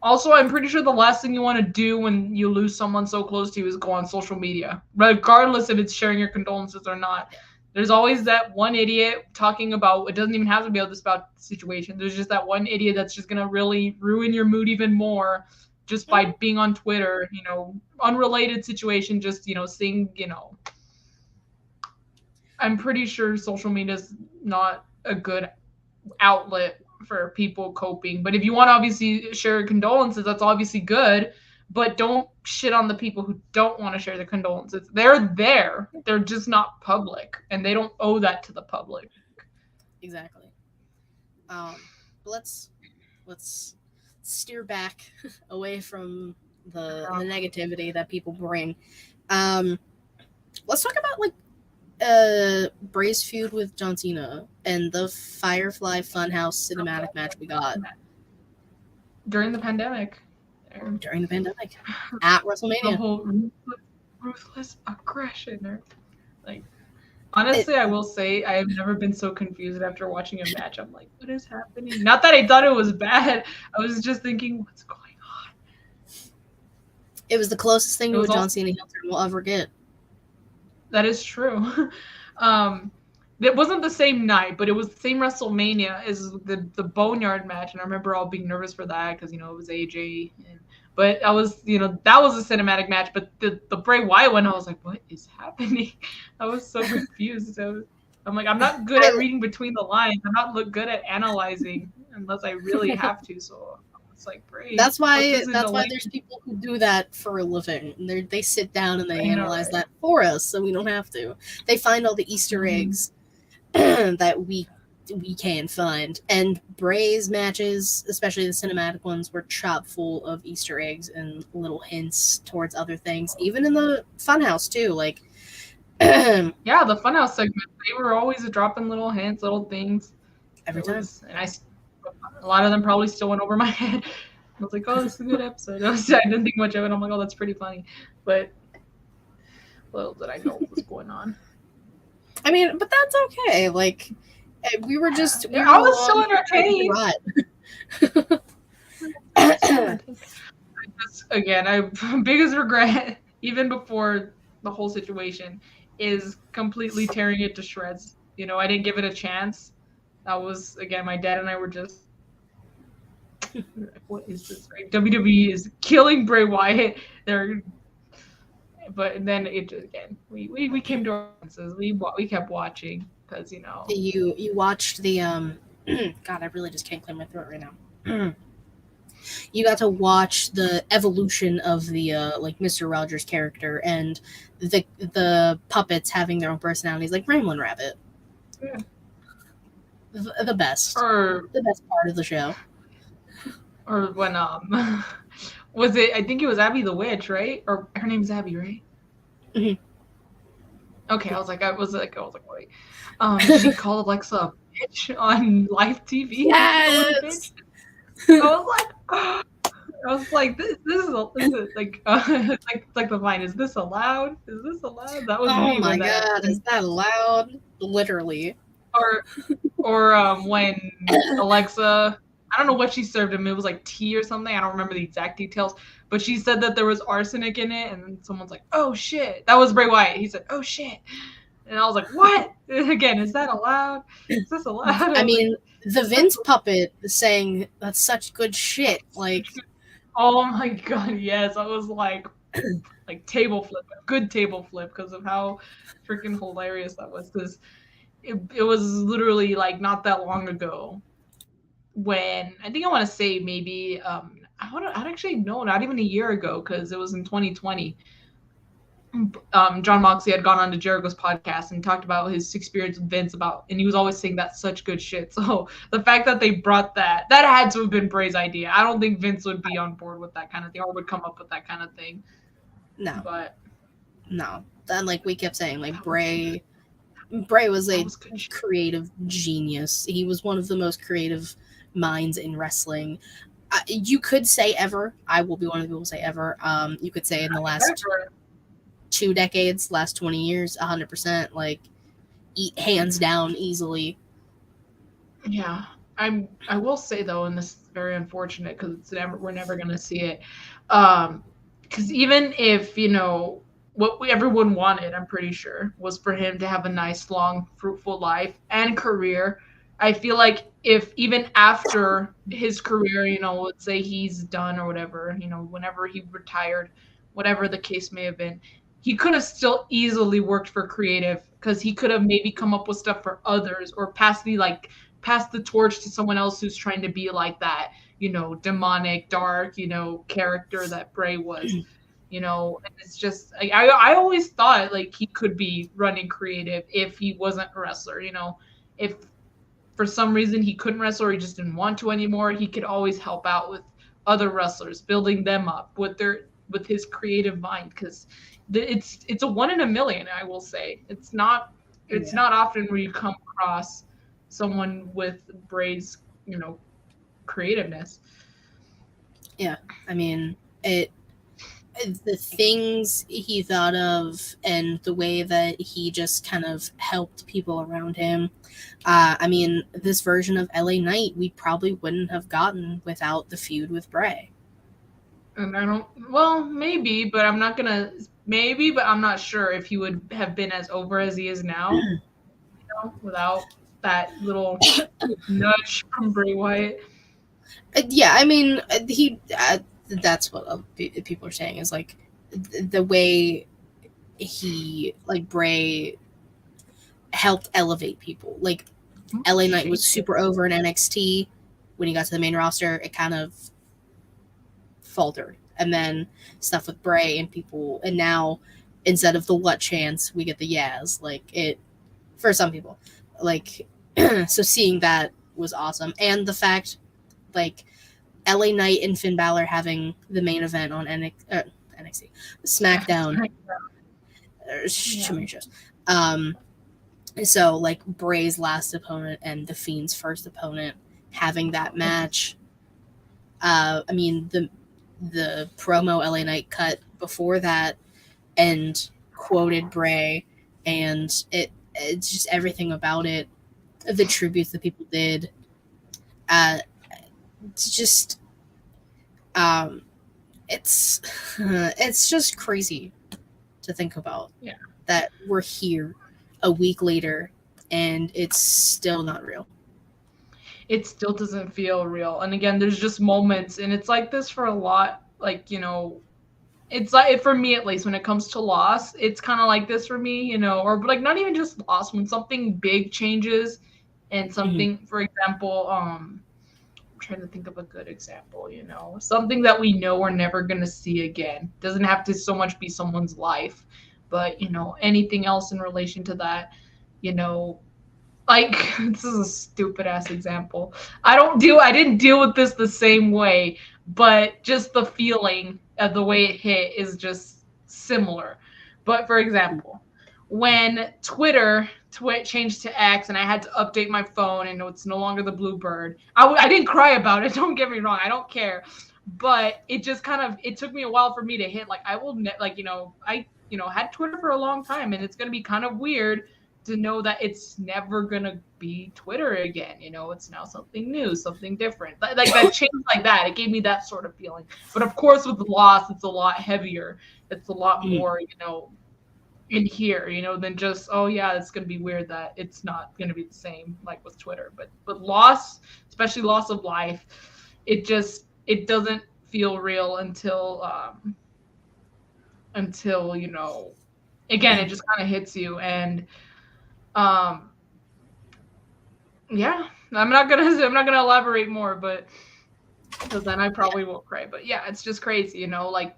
also I'm pretty sure the last thing you want to do when you lose someone so close to you is go on social media, regardless if it's sharing your condolences or not. There's always that one idiot talking about, it doesn't even have to be about the situation. There's just that one idiot that's just gonna really ruin your mood even more just by Mhm. being on Twitter, unrelated situation, just, seeing, I'm pretty sure social media is not a good outlet for people coping. But if you want to obviously share condolences, that's obviously good. But don't shit on the people who don't want to share the condolences. They're there. They're just not public, and they don't owe that to the public. Exactly. But let's steer back away from the negativity that people bring. Um, let's talk about like Bray's feud with John Cena and the Firefly Funhouse cinematic match we got During the pandemic. during the pandemic at The WrestleMania. whole ruthless aggression. Like, honestly, I will say I have never been so confused after watching a match. I'm like, what is happening? Not that I thought it was bad. I was just thinking, what's going on? It was the closest thing It to a was John also Cena heel turn we'll ever get. that is true. um, it wasn't the same night, but it was the same WrestleMania as the Boneyard match, and I remember all being nervous for that because it was AJ. But I was, that was a cinematic match. But the Bray Wyatt one, I was like, what is happening? I was so confused. So I'm like, I'm not good at I, reading between the lines. I'm not good at analyzing unless I really have to. So it's like, Bray, that's put why this into that's why lane. there's people who do that for a living. They sit down and they I know, analyze right? that for us, so we don't have to. They find all the Easter Mhm. eggs that we can find. And Bray's matches, especially the cinematic ones, were chock full of Easter eggs and little hints towards other things. Even in the Funhouse too, like every Yeah, the Funhouse segment, they were always dropping little hints, little things. It time. was, and a lot of them probably still went over my head. I was like, oh, this is a good episode. I didn't think much of it. I'm like, oh, that's pretty funny. But little did I know what was going on. I mean, but that's okay. Like we I were was still along entertained. for the I was still ride. entertained. Again, biggest regret, even before the whole situation, is completely tearing it to shreds. I didn't give it a chance. That was, again, my dad and I were just, what is this? Right? WWE is killing Bray Wyatt. But then again, we came to our senses. We kept watching because You watched the God, I really just can't clear my throat right now. You got to watch the evolution of the like Mr. Rogers character and the puppets having their own personalities, like Ramblin' Rabbit. yeah. The best, or the best part of the show. or when was it? I think it was Abby the Witch, right? Or her name's Abby, right? Mhm. Okay, I was like, wait. She called Alexa a bitch on live TV. She called her a bitch. Yes. I was like, I was like, this is like, like the line. Is this allowed? Is this allowed? That was Oh me my when that god, is happened. that loud? Literally. Or when Alexa, I don't know what she served him. It was like tea or something. I don't remember the exact details, but she said that there was arsenic in it, and then someone's like, "Oh shit!" That was Bray Wyatt. He said, "Oh shit," and I was like, "What?" Again, is that allowed? Is this allowed? I I was like, mean, the Vince puppet saying that's such good shit. Like, "Oh my god, yes!" I was like table flip, a good table flip because of how freaking hilarious that was. Because it was literally like not that long ago when I think I want to say maybe I'd actually no, not even a year ago because it was in 2020. John Moxley had gone on to Jericho's podcast and talked about his experience with Vince and he was always saying that's such good shit. So the fact that they brought that had to have been Bray's idea. I don't think Vince would be on board with that kind of thing or would come up with that kind of thing. no, But no. Then, like we kept saying, like Bray was that a was good shit. creative genius. He was one of the most creative minds in wrestling. You could say ever. I will be one of the people who say ever. You could say in the last Ever. 2 decades, last 20 years, 100%. Like, hands down, easily. Yeah. I will say though, and this is very unfortunate because we're never gonna see it. Because even if everyone wanted, I'm pretty sure, was for him to have a nice, long, fruitful life and career. I feel like if even after his career, let's say he's done or whatever, whenever he retired, whatever the case may have been, he could have still easily worked for creative because he could have maybe come up with stuff for others or pass the torch to someone else who's trying to be like that, demonic, dark, character that Bray was. And it's just I always thought like he could be running creative if he wasn't a wrestler. If for some reason he couldn't wrestle or he just didn't want to anymore, he could always help out with other wrestlers, building them up with his creative mind, because it's a 1 in a million. I will say it's not often where you come across someone with Bray's creativeness. Yeah, I mean, the things he thought of and the way that he just kind of helped people around him. I mean, this version of LA Knight we probably wouldn't have gotten without the feud with Bray. And I don't, well, maybe, but I'm not sure if he would have been as over as he is now, without that little nudge from Bray Wyatt. Yeah, I mean, that's what people are saying is like the way he, like, Bray helped elevate people. Like, LA Knight was super over in NXT. When he got to the main roster, it kind of faltered. And then stuff with Bray and people, and now instead of the what chance, we get the Yaz. Like, it, for some people, like, so seeing that was awesome. And the fact, like, LA Knight and Finn Balor having the main event on NXT, SmackDown, too many shows. So, like, Bray's last opponent and The Fiend's first opponent having that match. I mean, the promo LA Knight cut before that and quoted Bray, and it's just everything about it, the tributes that people did. It's just, it's just crazy to think about. Yeah. That we're here a week later and it's still not real. It still doesn't feel real. And again, there's just moments, and it's like this for a lot. Like, it's like, for me at least, when it comes to loss, it's kind of like this for me, or like not even just loss, when something big changes and something, for example, I'm trying to think of a good example, something that we know we're never going to see again. Doesn't have to so much be someone's life, but, anything else in relation to that, like, this is a stupid ass example. I didn't deal with this the same way, but just the feeling of the way it hit is just similar. But for example, when Twitter changed to X and I had to update my phone and it's no longer the Bluebird, I didn't cry about it. Don't get me wrong. I don't care. But it just it took me a while for me to hit, like, I will, I had Twitter for a long time, and it's going to be kind of weird to know that it's never going to be Twitter again. It's now something new, something different. Like that change like that, it gave me that sort of feeling. But of course, with the loss, it's a lot heavier. It's a lot more, in here, than just, oh yeah, it's going to be weird that it's not going to be the same like with Twitter. But loss, especially loss of life, it doesn't feel real until again, it just kind of hits you. And yeah, I'm not gonna elaborate more, but because then I probably won't cry. But yeah, it's just crazy, like,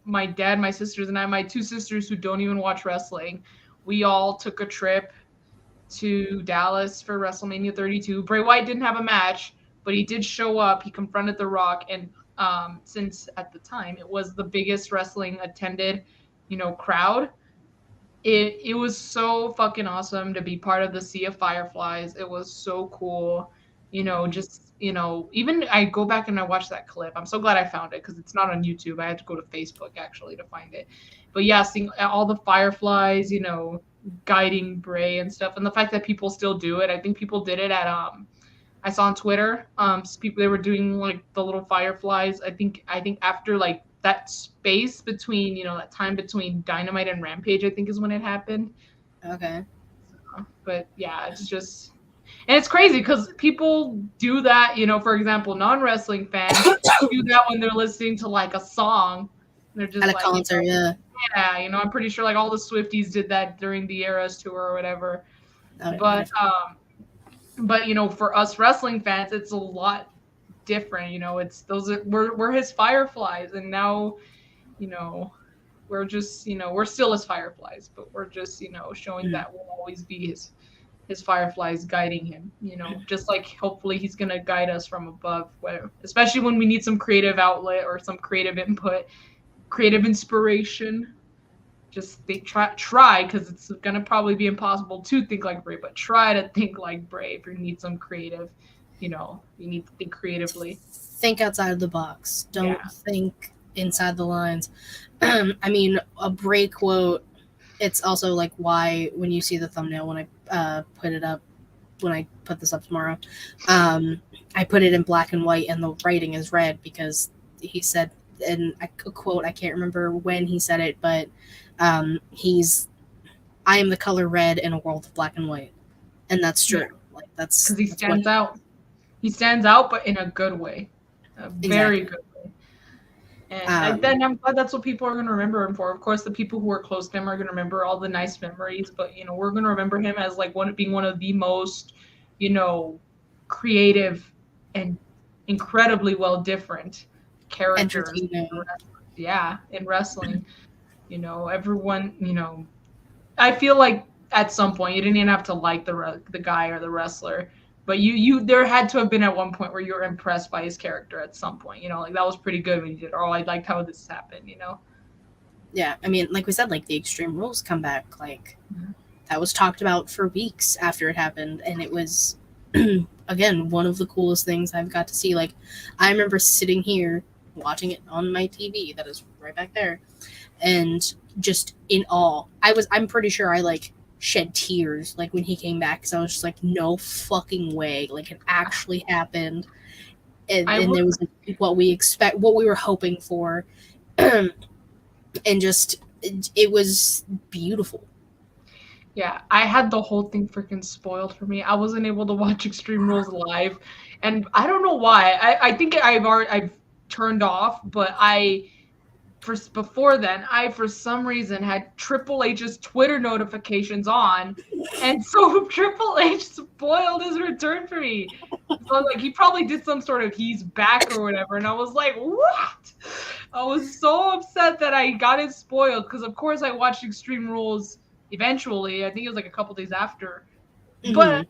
my dad, my sisters, and I, my two sisters who don't even watch wrestling, we all took a trip to Dallas for WrestleMania 32. Bray Wyatt didn't have a match, but he did show up. He confronted The Rock, and since at the time it was the biggest wrestling attended, crowd, it was so fucking awesome to be part of the Sea of Fireflies. It was so cool, just, even I go back and I watch that clip. I'm so glad I found it because it's not on YouTube. I had to go to Facebook actually to find it. But yeah, seeing all the Fireflies, guiding Bray and stuff, and the fact that people still do it. I think people did it at I saw on Twitter, people, they were doing like the little Fireflies. I think after like that space between, you know, that time between Dynamite and Rampage, I think is when it happened. Okay. But yeah, it's just, and it's crazy because people do that, you know, for example, non-wrestling fans do that when they're listening to like a song. They're just At a like, you concert, know, yeah. yeah, you know, I'm pretty sure like all the Swifties did that during the Eras tour or whatever. Oh, yeah. But you know, for us wrestling fans, it's a lot different. You know, it's those are we're his fireflies, and now, you know, we're just, you know, we're still his fireflies, but we're just, you know, showing Mm. that we'll always be his fireflies guiding him, you know, just like hopefully he's going to guide us from above, where, especially when we need some creative outlet or some creative input, creative inspiration. Just think, try, because it's going to probably be impossible to think like Bray, but try to think like Bray if you need some creative, you know, you need to think creatively. Think outside of the box. Don't Yeah. think inside the lines. I mean, a Bray quote, it's also like why when you see the thumbnail when I put it up, when I put this up tomorrow, I put it in black and white and the writing is red because he said, and a quote, I can't remember when he said it, but I am the color red in a world of black and white. And that's Yeah. true. Like Because he that's what stands out. He stands out, but in a good way, a very exactly. good way. And Um, then I'm glad that's what people are going to remember him for. Of course, the people who are close to him are going to remember all the nice memories, but you know, we're going to remember him as like being one of the most, you know, creative and incredibly well different characters. entertaining. Yeah, in wrestling, you know, everyone, you know, I feel like at some point you didn't even have to like the guy or the wrestler, but you there had to have been at one point where you were impressed by his character at some point. You know, like that was pretty good when you did. Oh, I liked how this happened. You know. Yeah, I mean, like we said, like the Extreme Rules comeback, like Mhm. that was talked about for weeks after it happened, and it was again one of the coolest things I've got to see. Like, I remember sitting here watching it on my TV that is right back there, and just in awe. I'm pretty sure I like shed tears like when he came back because I was just like, no fucking way, like it actually happened, I and would. there was like, what we were hoping for, and just it was beautiful. Yeah, I had the whole thing freaking spoiled for me. I wasn't able to watch Extreme Rules live, and I don't know why. I think I've turned off, but before then, I for some reason had Triple H's Twitter notifications on, and so Triple H spoiled his return for me. So like he probably did some sort of he's back or whatever, and I was like, what? I was so upset that I got it spoiled because of course I watched Extreme Rules eventually. I think it was like a couple days after, but Mm-hmm.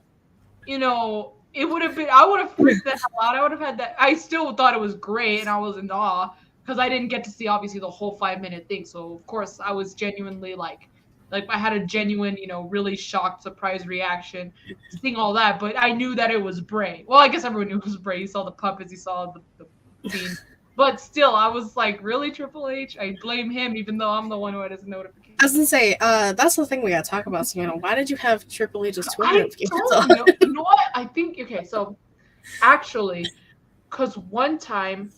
you know, it would have been, I would have freaked the hell out. I would have had that. I still thought it was great and I was in awe because I didn't get to see obviously the whole 5 minute thing. So of course I was genuinely like I had a genuine, you know, really shocked, surprise reaction, seeing all that. But I knew that it was Bray. Well, I guess everyone knew it was Bray. You saw the puppets, you saw the scene. But still, I was like, really, Triple H? I blame him, even though I'm the one who had his notification. I was gonna say, that's the thing we gotta talk about, Savannah. Why did you have Triple H's Twitter I notifications don't on? know. You know what? I think okay. So actually, because one time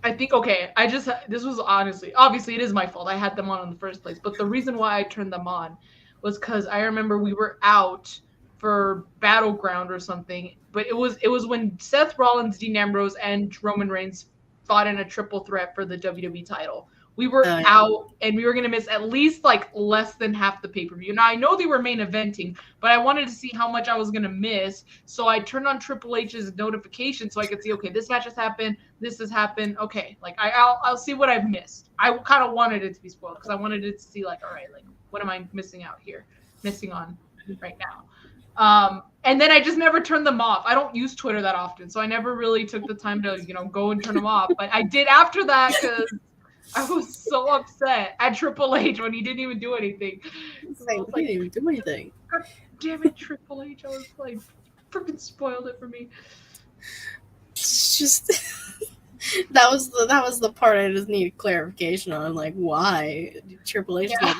I think okay, I just this was honestly obviously it is my fault. I had them on in the first place, but the reason why I turned them on was because I remember we were out for Battleground or something, but it was when Seth Rollins, Dean Ambrose, and Roman Reigns fought in a triple threat for the WWE title. We were Yeah. out and we were gonna miss at least like less than half the pay per view. Now I know they were main eventing, but I wanted to see how much I was gonna miss, so I turned on Triple H's notification so I could see okay, this match has happened, this has happened. Okay, like I'll see what I've missed. I kind of wanted it to be spoiled because I wanted it to see like, all right, like what am I missing out here, missing on right now. And then I just never turned them off. I don't use Twitter that often, so I never really took the time to go and turn them off. But I did after that because I was so upset at Triple H when he didn't even do anything. I was He like, didn't even do anything. God damn it, Triple H! I was like, freaking spoiled it for me. It's just that was the part I just needed clarification on. Like, why Triple H? Yeah.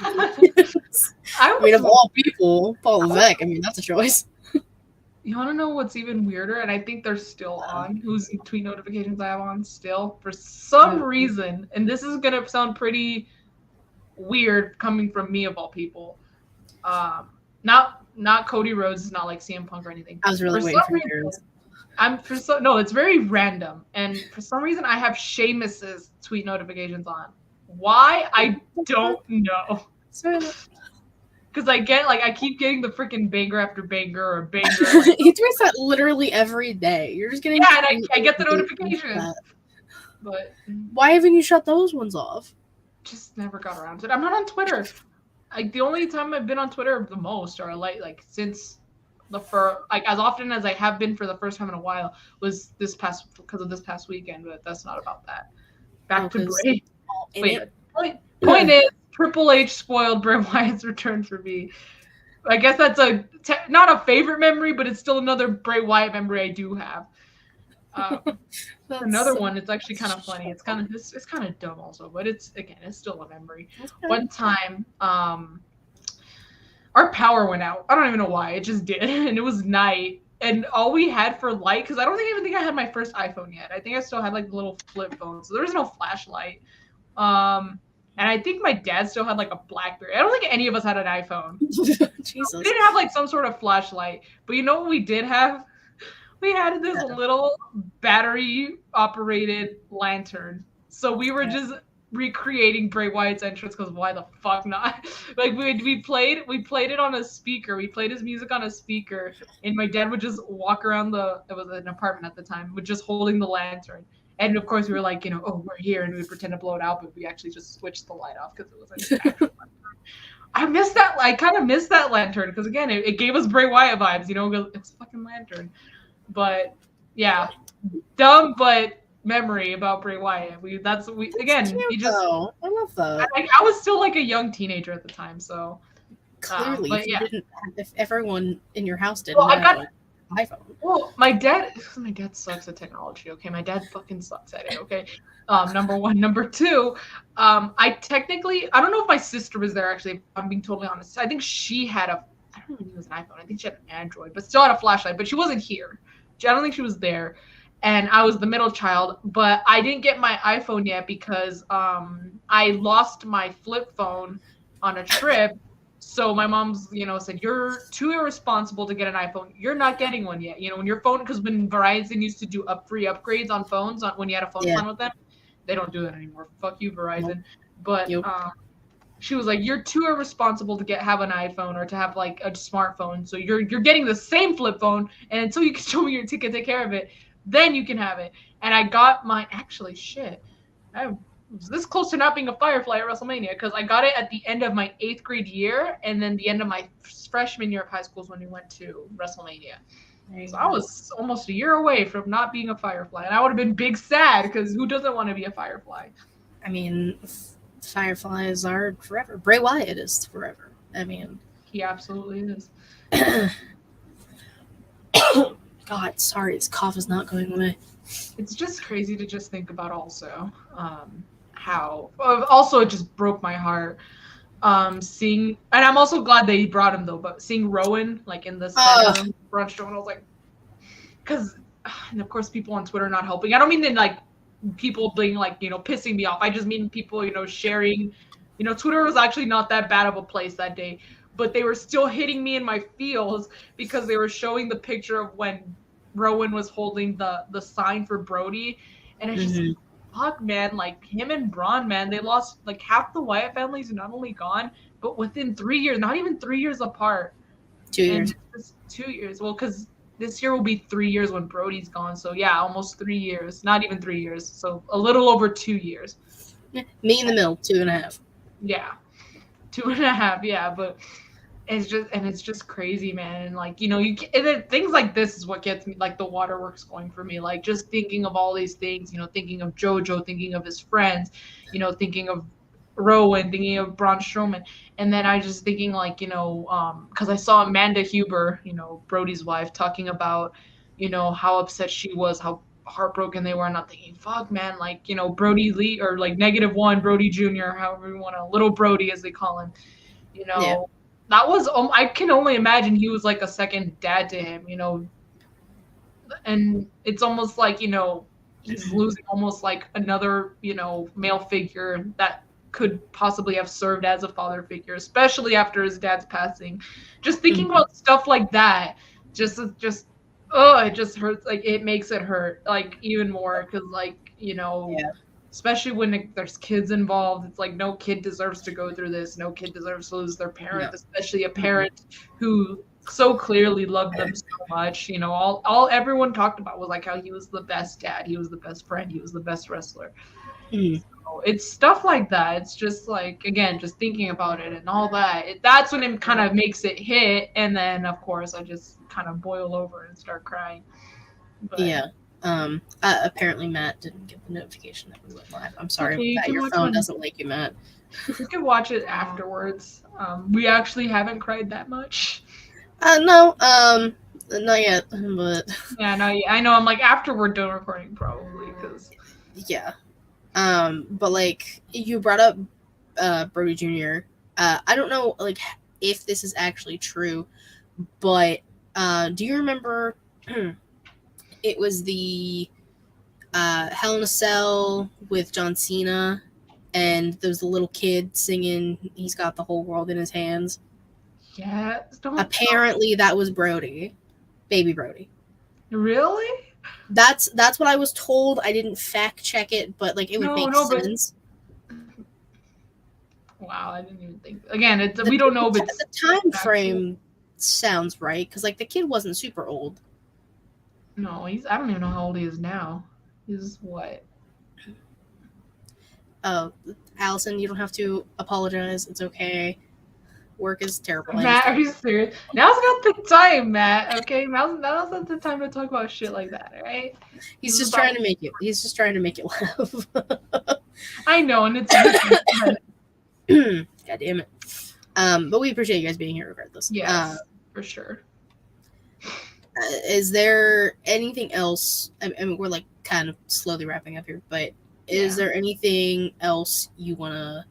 I mean, of all people, Paul Levesque. I mean, that's a choice. You want to know what's even weirder? And I think they're still on. Whose tweet notifications I have on still for some reason. And this is gonna sound pretty weird coming from me of all people. Not Cody Rhodes is not like CM Punk or anything. I was really For waiting some for reason, yours. no, it's very random. And for some reason I have Sheamus's tweet notifications on. Why? I don't know. Because I keep getting the freaking banger after banger or banger. Like, He tweets that literally every day. You're just getting and I get the notifications. But why haven't you shut those ones off? Just never got around to it. I'm not on Twitter. The only time I've been on Twitter the most, or since as often as I have been for the first time in a while, was because of this past weekend. But that's not about that. Back to Bray. Point is, Triple H spoiled Bray Wyatt's return for me. I guess that's not a favorite memory, but it's still another Bray Wyatt memory I do have. Another one, it's actually kind of funny. It's kind of dumb also, but it's still a memory. Okay. One time, our power went out. I don't even know why. It just did, and it was night. And all we had for light, because I don't even think I had my first iPhone yet. I think I still had like the little flip phone, so there was no flashlight. And I think my dad still had like a BlackBerry. I don't think any of us had an iPhone. Jesus. We didn't have like some sort of flashlight. But you know what we did have? We had this little battery-operated lantern. So we were just recreating Bray Wyatt's entrance because why the fuck not? Like we played it on a speaker. We played his music on a speaker, and my dad would just walk around it was an apartment at the time, with just holding the lantern. And of course we were like, oh, we're here, and we would pretend to blow it out, but we actually just switched the light off because it was like an actual I missed that. I kind of missed that lantern because again, it gave us Bray Wyatt vibes. It's a fucking lantern. But yeah, dumb but memory about Bray Wyatt. I love that. I was still like a young teenager at the time, so clearly, if everyone in your house didn't have an iPhone. Well, my dad sucks at technology. Okay, my dad fucking sucks at it. Okay, number one. Number two, I don't know if my sister was there actually. If I'm being totally honest. I think she had I don't even think it was an iPhone. I think she had an Android, but still had a flashlight. But she wasn't here. I don't think she was there. And I was the middle child, but I didn't get my iPhone yet because I lost my flip phone on a trip. So my mom's, said, you're too irresponsible to get an iPhone. You're not getting one yet. When your phone, because when Verizon used to do free upgrades on phones when you had a phone plan with them, they don't do that anymore. Fuck you, Verizon. But she was like, you're too irresponsible to have an iPhone or to have like a smartphone. So you're getting the same flip phone, and until you can show me your ticket, take care of it, then you can have it. And I got mine. Actually, shit, I was this close to not being a Firefly at WrestleMania because I got it at the end of my 8th grade year, and then the end of my freshman year of high school is when we went to WrestleMania. So I was almost a year away from not being a Firefly, and I would have been big sad because who doesn't want to be a Firefly? I mean, Fireflies are forever. Bray Wyatt is forever. I mean, he absolutely is. God, sorry, this cough is not going away. It's just crazy to just think about also how also it just broke my heart seeing, and I'm also glad they brought him though, but seeing Rowan like in the center Braun Strowman, I was like, because and of course people on Twitter not helping. I don't mean like people being like pissing me off. I just mean people sharing. Twitter was actually not that bad of a place that day, but they were still hitting me in my feels because they were showing the picture of when Rowan was holding the sign for Brody, and it's just fuck, man, like him and Braun, man, they lost like half the Wyatt families are not only gone, but within 3 years, not even 3 years apart. 2 years. 2 years. Well, because this year will be 3 years when Brody's gone. So yeah, almost 3 years. Not even 3 years. So a little over 2 years. Yeah, me in the middle, 2.5. Yeah. 2.5, yeah, but it's just crazy, man. And like, things like this is what gets me, like the waterworks going for me. Like just thinking of all these things, thinking of JoJo, thinking of his friends, thinking of Rowan, thinking of Braun Strowman. And then I just thinking like, because I saw Amanda Huber, Brody's wife, talking about, how upset she was, how heartbroken they were. And I'm thinking, fuck, man, like, Brody Lee, or like -1 Brody Jr., however you want to, little Brody as they call him, that was I can only imagine he was like a second dad to him, and it's almost like he's losing almost like another male figure that could possibly have served as a father figure, especially after his dad's passing. Just thinking Mhm. about stuff like that, just oh, it just hurts. Like it makes it hurt like even more because Yeah. especially when there's kids involved. It's like no kid deserves to go through this. No kid deserves to lose their No. parent, especially a Mhm. parent who so clearly loved them so much. All everyone talked about was like how he was the best dad, he was the best friend, he was the best wrestler. Mhm. So it's stuff like that. It's just like again, just thinking about it and all that. That's when it kind of makes it hit, and then of course I just kind of boil over and start crying. But Yeah. Apparently Matt didn't get the notification that we went live. I'm it's sorry okay. You that can your watch phone on. doesn't like you, Matt. You can watch it afterwards. We actually haven't cried that much. No, not yet, but Yeah, no, I know. I'm like after we're done recording, probably because yeah. But like you brought up Brody Jr. I don't know like if this is actually true, but do you remember it was the Hell in a Cell with John Cena and there's a little kid singing he's got the whole world in his hands. yeah, don't Apparently that was Brody, baby Brody. really. That's what I was told. I didn't fact check it, but like it would No, make no, but sense. wow, I didn't even think. Again, The, we don't know if the it's time actual. frame sounds right because like the kid wasn't super old. No, he's. I don't even know how old he is now. He's what? uh Allison, you don't have to apologize, it's okay. Work is terrible, I Matt, are understand. you serious? Now's not the time, Matt. Okay, now's not the time to talk about shit like that. All right. This He's is just about. trying to make it, he's just trying to make it laugh. I know, and it's good. But God damn it. But we appreciate you guys being here regardless. yes, for sure. Is there anything else? I mean, we're like kind of slowly wrapping up here, but is Yeah. there anything else you want to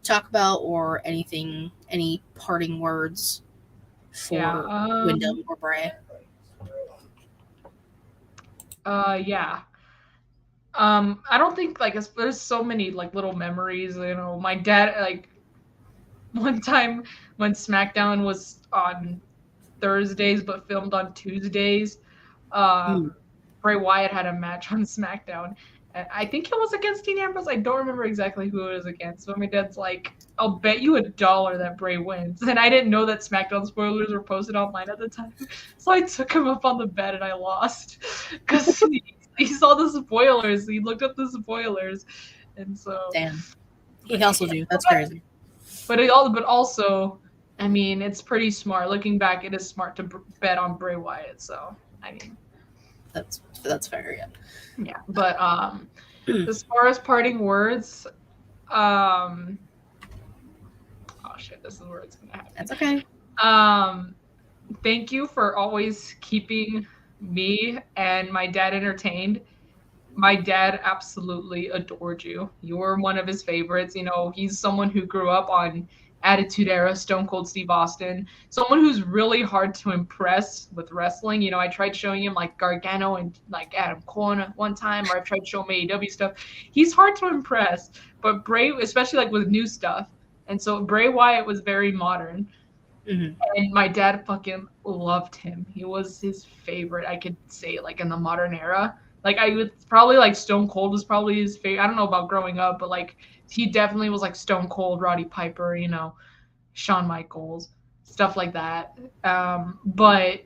talk about, or anything, any parting words Yeah. for Wyndham or Bray? Yeah. I don't think like there's so many like little memories. My dad like one time when SmackDown was on Thursdays but filmed on Tuesdays. Mm. Bray Wyatt had a match on SmackDown. And I think it was against Dean Ambrose. I don't remember exactly who it was against. But my dad's like, I'll bet you $1 that Bray wins. And I didn't know that SmackDown spoilers were posted online at the time. So I took him up on the bet and I lost. Because he saw the spoilers. He looked up the spoilers. And so, Damn, he but hustled yeah. you. That's crazy. But also, I mean, it's pretty smart. Looking back, it is smart to bet on Bray Wyatt. So, I mean, That's fair. Yeah. yeah. But as far as parting words, oh shit, this is where it's gonna happen. That's okay. Um, thank you for always keeping me and my dad entertained. My dad absolutely adored you. You were one of his favorites. He's someone who grew up on Attitude Era, Stone Cold Steve Austin, someone who's really hard to impress with wrestling. I tried showing him like Gargano and like Adam Cole one time, or I've tried showing him AEW stuff. He's hard to impress, but Bray, especially like with new stuff. And so Bray Wyatt was very modern. Mm-hmm. And my dad fucking loved him. He was his favorite, I could say, like in the modern era. Like I would probably like Stone Cold was probably his favorite. I don't know about growing up, but like he definitely was like Stone Cold, Roddy Piper, Shawn Michaels, stuff like that. But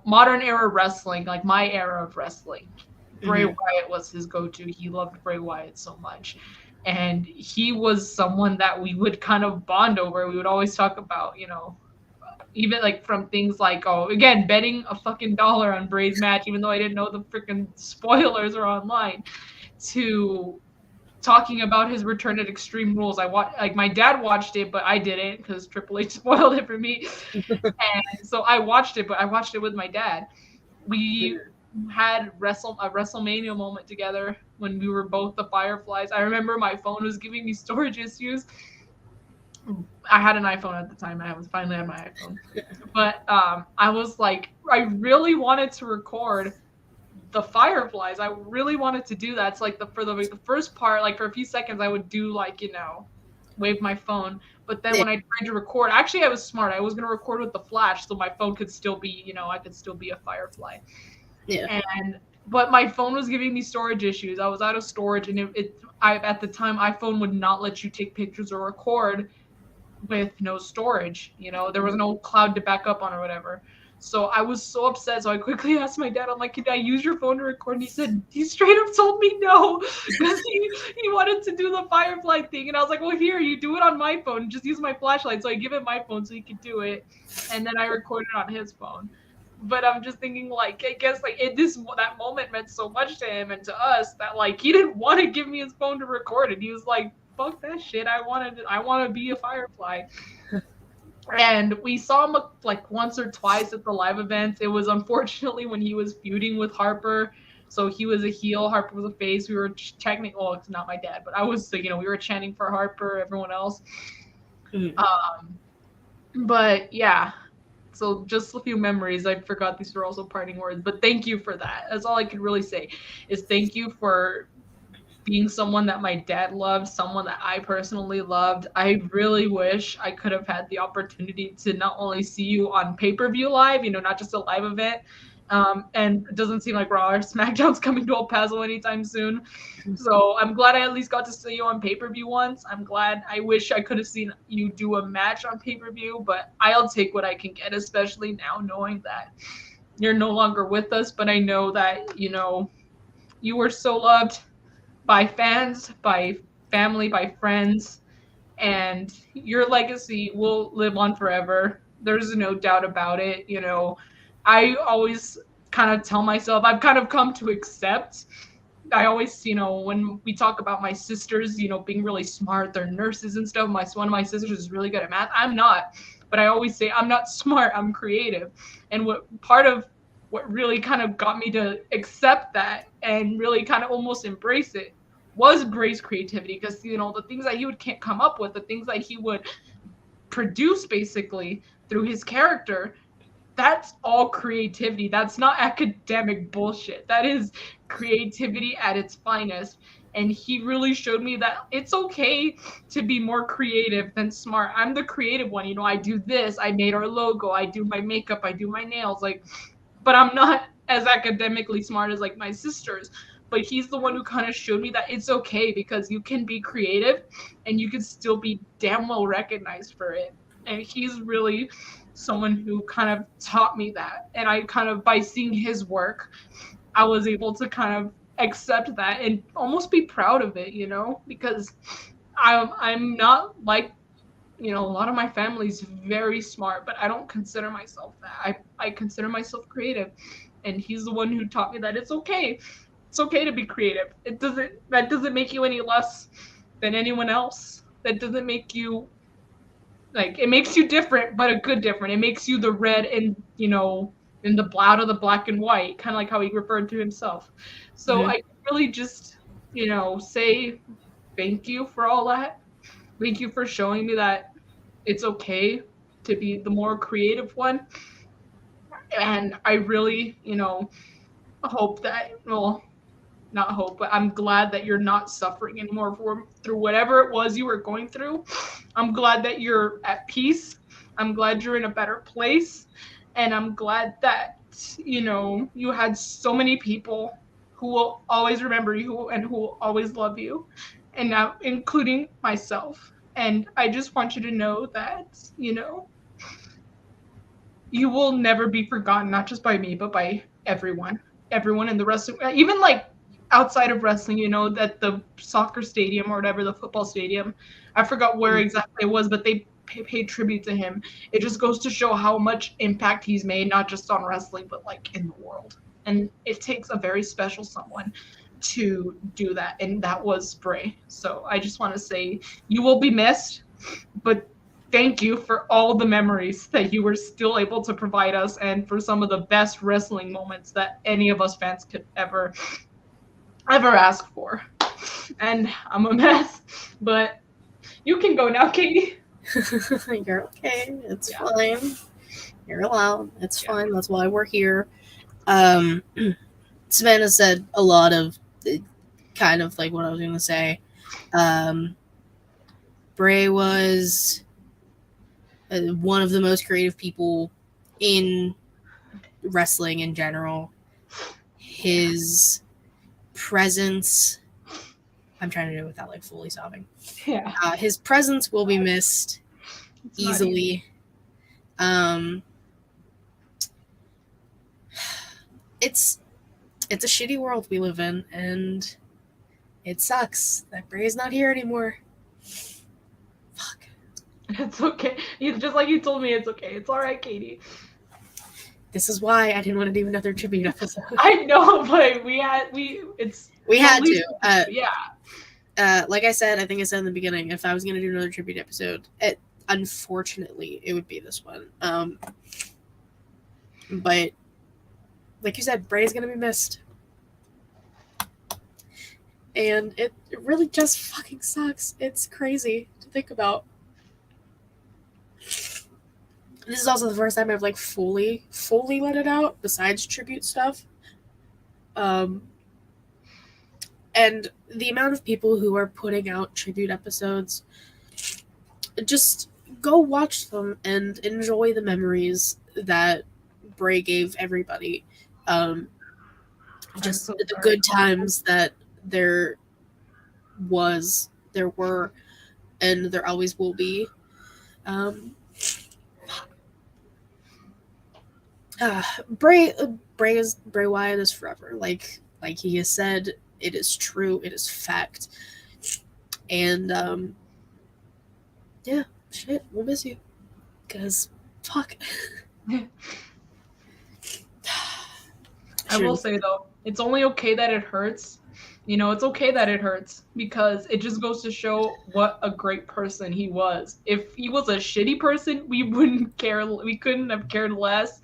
modern era wrestling, like my era of wrestling, Bray Mm-hmm. Wyatt was his go-to. He loved Bray Wyatt so much. And he was someone that we would kind of bond over. We would always talk about, even like from things like, oh, again, betting a fucking dollar on Bray's match, even though I didn't know the freaking spoilers are online, to talking about his return at Extreme Rules. Like my dad watched it, but I didn't because Triple H spoiled it for me. And so I watched it, but I watched it with my dad. We had a WrestleMania moment together when we were both the Fireflies. I remember my phone was giving me storage issues, I had an iPhone at the time. I was finally on my iPhone. But I was like, I really wanted to record the fireflies. I really wanted to do that. It's like the first part, like for a few seconds, I would do like, wave my phone. But then when I tried to record, actually I was smart. I was gonna record with the flash so my phone could still be, I could still be a firefly. Yeah. And but my phone was giving me storage issues. I was out of storage, and I at the time iPhone would not let you take pictures or record with no storage. There was no cloud to back up on or whatever. So I was so upset. So I quickly asked my dad, I'm like, can I use your phone to record? And he straight up told me no, because he wanted to do the firefly thing. And I was like, well, here, you do it on my phone. Just use my flashlight. So I give him my phone so he could do it. And then I recorded on his phone. But I'm just thinking, like, I guess, like, that moment meant so much to him and to us that, like, he didn't want to give me his phone to record it. He was like, fuck that shit. I want to be a firefly. And we saw him like once or twice at the live events. It was unfortunately when he was feuding with Harper. So he was a heel, Harper was a face. We were chanting, well, it's not my dad, but I was, we were chanting for Harper, everyone else. But yeah, so just a few memories. I forgot these were also parting words, but thank you for that. That's all I could really say is thank you for being someone that my dad loved, someone that I personally loved. I really wish I could have had the opportunity to not only see you on pay-per-view live, not just a live event. And it doesn't seem like Raw or SmackDown's coming to El Paso anytime soon. So I'm glad I at least got to see you on pay-per-view once. I wish I could have seen you do a match on pay-per-view, but I'll take what I can get, especially now knowing that you're no longer with us. But I know that, you were so loved by fans, by family, by friends, and your legacy will live on forever. There's no doubt about it. I always kind of tell myself, I've kind of come to accept. I always, when we talk about my sisters, being really smart, they're nurses and stuff. One of my sisters is really good at math. I'm not, but I always say I'm not smart. I'm creative. And part of what really kind of got me to accept that and really kind of almost embrace it was Bray's creativity, because the things that he would can't come up with, the things that he would produce basically through his character, that's all creativity. That's not academic bullshit. That is creativity at its finest. And he really showed me that it's okay to be more creative than smart. I'm the creative one. I do this. I made our logo. I do my makeup. I do my nails. But I'm not as academically smart as my sisters. But he's the one who kind of showed me that it's okay, because you can be creative and you can still be damn well recognized for it. And he's really someone who kind of taught me that. And I kind of, by seeing his work, I was able to kind of accept that and almost be proud of it, because I'm not like, a lot of my family's very smart, but I don't consider myself that. I consider myself creative. And he's the one who taught me that it's okay. It's okay to be creative. That doesn't make you any less than anyone else. That doesn't make you, it makes you different, but a good different. It makes you the red and, in the out of the black and white, kind of like how he referred to himself. So I really just, say thank you for all that. Thank you for showing me that it's okay to be the more creative one. And I really, hope that, well, not hope, but I'm glad that you're not suffering anymore through whatever it was you were going through. I'm glad that you're at peace. I'm glad you're in a better place. And I'm glad that, you had so many people who will always remember you and who will always love you. And now, including myself. And I just want you to know that, you will never be forgotten, not just by me, but by everyone in the rest of, even outside of wrestling, that the soccer stadium or whatever, the football stadium, I forgot where exactly it was, but they paid tribute to him. It just goes to show how much impact he's made, not just on wrestling, but in the world. And it takes a very special someone to do that. And that was Bray. So I just want to say you will be missed, but thank you for all the memories that you were still able to provide us, and for some of the best wrestling moments that any of us fans could ever ask for. And I'm a mess, but you can go now, Katie. You're okay. It's Yeah. fine. You're allowed. It's Yeah. fine. That's why we're here. Um, Savannah said a lot of kind of like what I was going to say. Um, Bray was one of the most creative people in wrestling in general. His presence, I'm trying to do it without like fully sobbing. Yeah. His presence will be missed It's not easy. easily. Um, it's it's a shitty world we live in, and it sucks that Bray's not here anymore. Fuck. It's okay. It's just like you told me. It's okay. It's all right, Katie. This is why I didn't want to do another tribute episode. I know, but it's We the had least. to. Yeah. Like I said, I think I said in the beginning, if I was going to do another tribute episode, unfortunately, it would be this one. But like you said, Bray's going to be missed. And it really just fucking sucks. It's crazy to think about. This is also the first time I've like fully let it out, besides tribute stuff. And the amount of people who are putting out tribute episodes, just go watch them and enjoy the memories that Bray gave everybody. Just so the good times that there were, and there always will be. Bray Wyatt is forever. Like he has said, it is true. It is fact. And yeah, shit, we'll miss you. Cause fuck. I will say though, it's only okay that it hurts. It's okay that it hurts because it just goes to show what a great person he was. If he was a shitty person, we wouldn't care. We couldn't have cared less,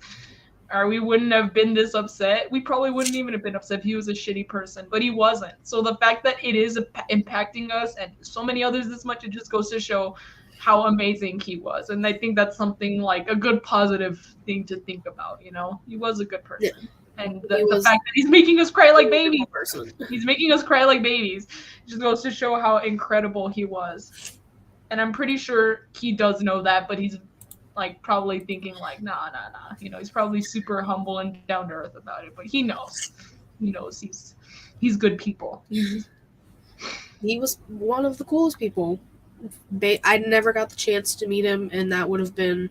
or we wouldn't have been this upset. We probably wouldn't even have been upset if he was a shitty person, but he wasn't. So the fact that it is impacting us and so many others this much, it just goes to show how amazing he was. And I think that's something like a good positive thing to think about. He was a good person. Yeah. And the fact that he's making us cry like babies. He's making us cry like babies. It just goes to show how incredible he was. And I'm pretty sure he does know that, but he's like probably thinking like, nah. He's probably super humble and down to earth about it, but he knows. He knows he's good people. He was one of the coolest people. I never got the chance to meet him, and that would have been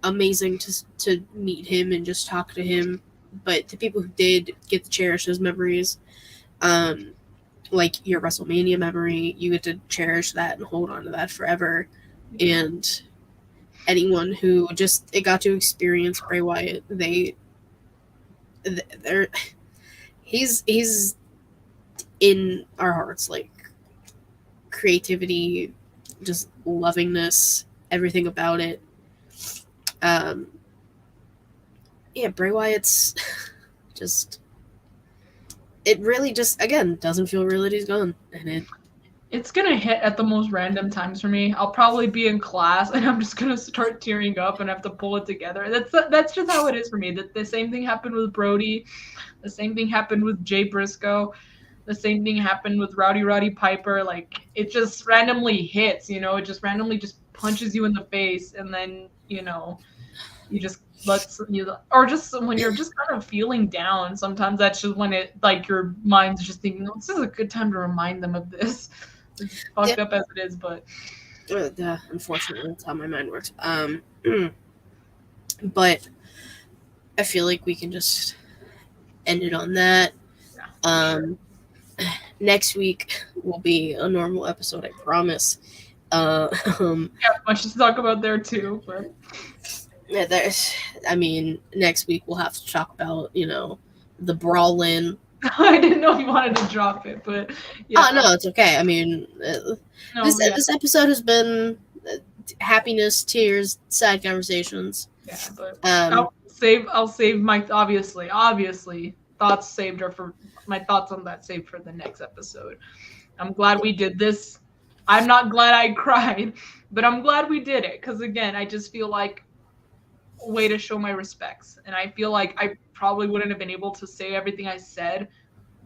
amazing to meet him and just talk to him. But the people who did get to cherish those memories, like your WrestleMania memory, you get to cherish that and hold on to that forever. And anyone who just got to experience Bray Wyatt, he's in our hearts, like creativity, just lovingness, everything about it. Yeah, Bray Wyatt's just, it really just, again, doesn't feel real that he's gone. And it's gonna hit at the most random times for me. I'll probably be in class and I'm just gonna start tearing up and have to pull it together. That's just how it is for me. That the same thing happened with Brody, the same thing happened with Jay Briscoe, the same thing happened with Roddy Piper. Like it just randomly hits, it just randomly just punches you in the face, and then you just or just when you're just kind of feeling down. Sometimes that's just when it like your mind's just thinking, this is a good time to remind them of this. It's fucked up as it is, but unfortunately that's how my mind works. But I feel like we can just end it on that. Sure. Next week will be a normal episode, I promise. Yeah, much to talk about there too, but yeah, next week we'll have to talk about, the Brawl-in. I didn't know if you wanted to drop it, but yeah. Oh, no, it's okay. I mean, this episode has been happiness, tears, sad conversations. Yeah, but I'll save my obviously thoughts saved are for my thoughts on that saved for the next episode. I'm glad we did this. I'm not glad I cried, but I'm glad we did it because again, I just feel like a way to show my respects, and I feel like I probably wouldn't have been able to say everything I said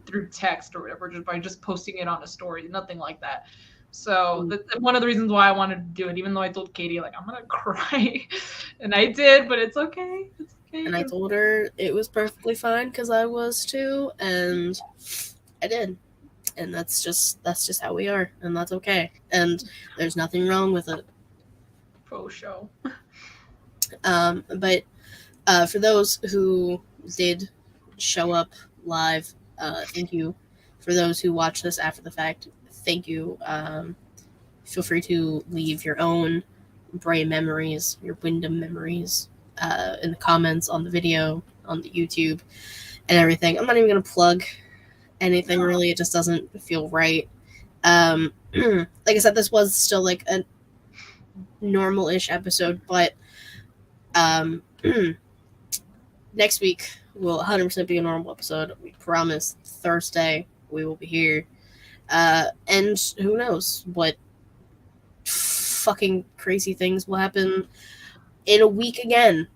through text or whatever just by just posting it on a story, nothing like that. So that's one of the reasons why I wanted to do it, even though I told Katie like I'm gonna cry, and I did, but it's okay. It's okay. And I told her it was perfectly fine because I was too, and I did. And that's just how we are, and that's okay. And there's nothing wrong with it. Faux show. But for those who did show up live, thank you. For those who watch this after the fact, thank you. Feel free to leave your own Bray memories, your Wyndham memories, in the comments on the video, on the YouTube, and everything. I'm not even going to plug anything really. It just doesn't feel right. Like I said, this was still like a normal-ish episode, but next week will 100% be a normal episode. We promise. Thursday we will be here, and who knows what fucking crazy things will happen in a week again.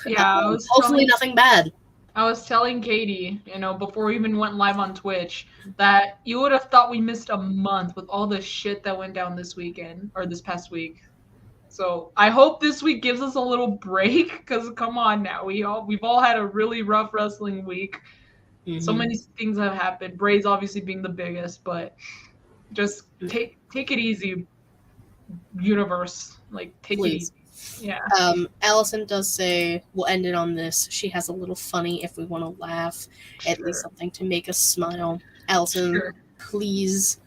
Yeah, Hopefully nothing bad. I was telling Katie, before we even went live on Twitch, that you would have thought we missed a month with all the shit that went down this weekend or this past week. So I hope this week gives us a little break because come on now, we've all had a really rough wrestling week. Mm-hmm. So many things have happened. Bray's obviously being the biggest, but just take it easy, universe. Like take Please. It easy. Yeah. Allison does say we'll end it on this. She has a little funny if we want to laugh, at least something to make us smile. Allison, please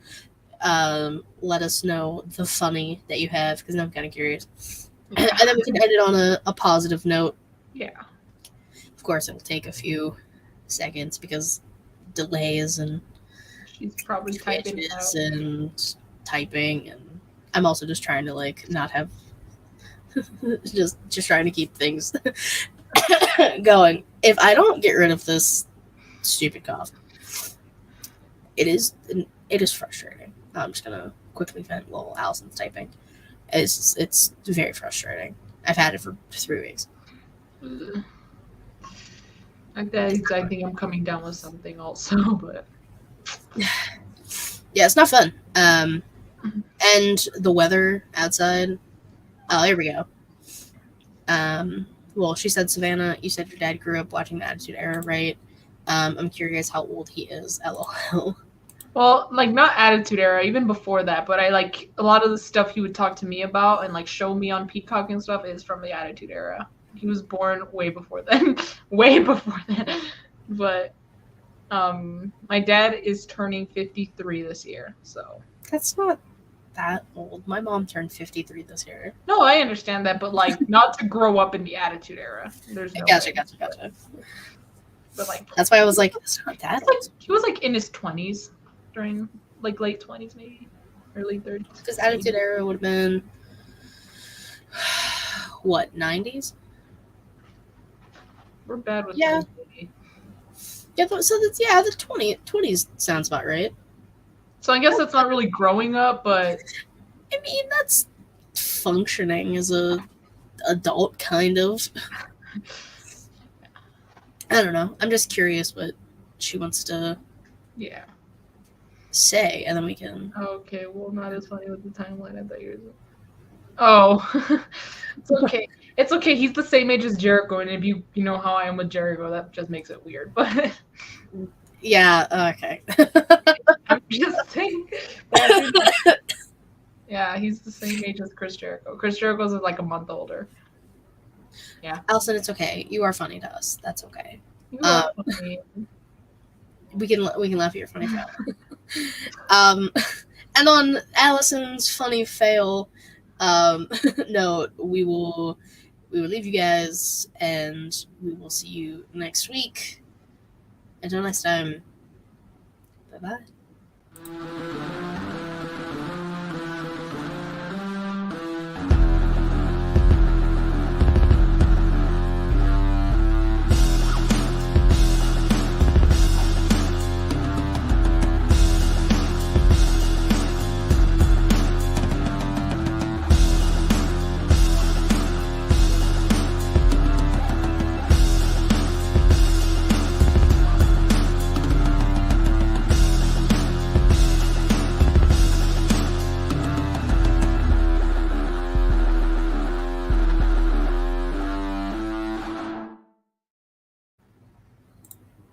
let us know the funny that you have because I'm kind of curious. Yeah. And then we can end it on a positive note. Yeah. Of course, it will take a few seconds because delays and she's probably typing and typing, and I'm also just trying to like not have just trying to keep things going. If I don't get rid of this stupid cough, it is frustrating. I'm just gonna quickly vent while Allison's typing. It's very frustrating. I've had it for 3 weeks. I think I'm coming down with something also, but yeah, it's not fun. And the weather outside. Oh, here we go. Well, she said, Savannah, you said your dad grew up watching the Attitude Era, right? I'm curious how old he is, LOL. Well, like not Attitude Era, even before that, but I like a lot of the stuff he would talk to me about and like show me on Peacock and stuff is from the Attitude Era. He was born way before then. Way before then. But my dad is turning 53 this year, so that's not that old. My mom turned 53 this year. No, I understand that, but like not to grow up in the Attitude Era. There's no gotcha. But like that's why I was like, it's not that old. He was like in his 20s during like late 20s maybe, early 30s. Because Attitude Era would have been what, 90s? We're bad with yeah. Yeah, so that's the 20s sounds about right. So I guess that's not really growing up, but I mean that's functioning as a adult kind of. I don't know. I'm just curious what she wants to say, and then we can. Okay, well, not as funny with the timeline. I thought you were. Oh, it's okay. It's okay. He's the same age as Jericho, and if you know how I am with Jericho, that just makes it weird. But yeah, okay. I'm just saying. Yeah, he's the same age as Chris Jericho. Chris Jericho's like a month older. Yeah. Allison, it's okay. You are funny to us. That's okay. You are funny. We can laugh at your funny fail. And on Allison's funny fail note, we will leave you guys, and we will see you next week. Until next time, bye-bye.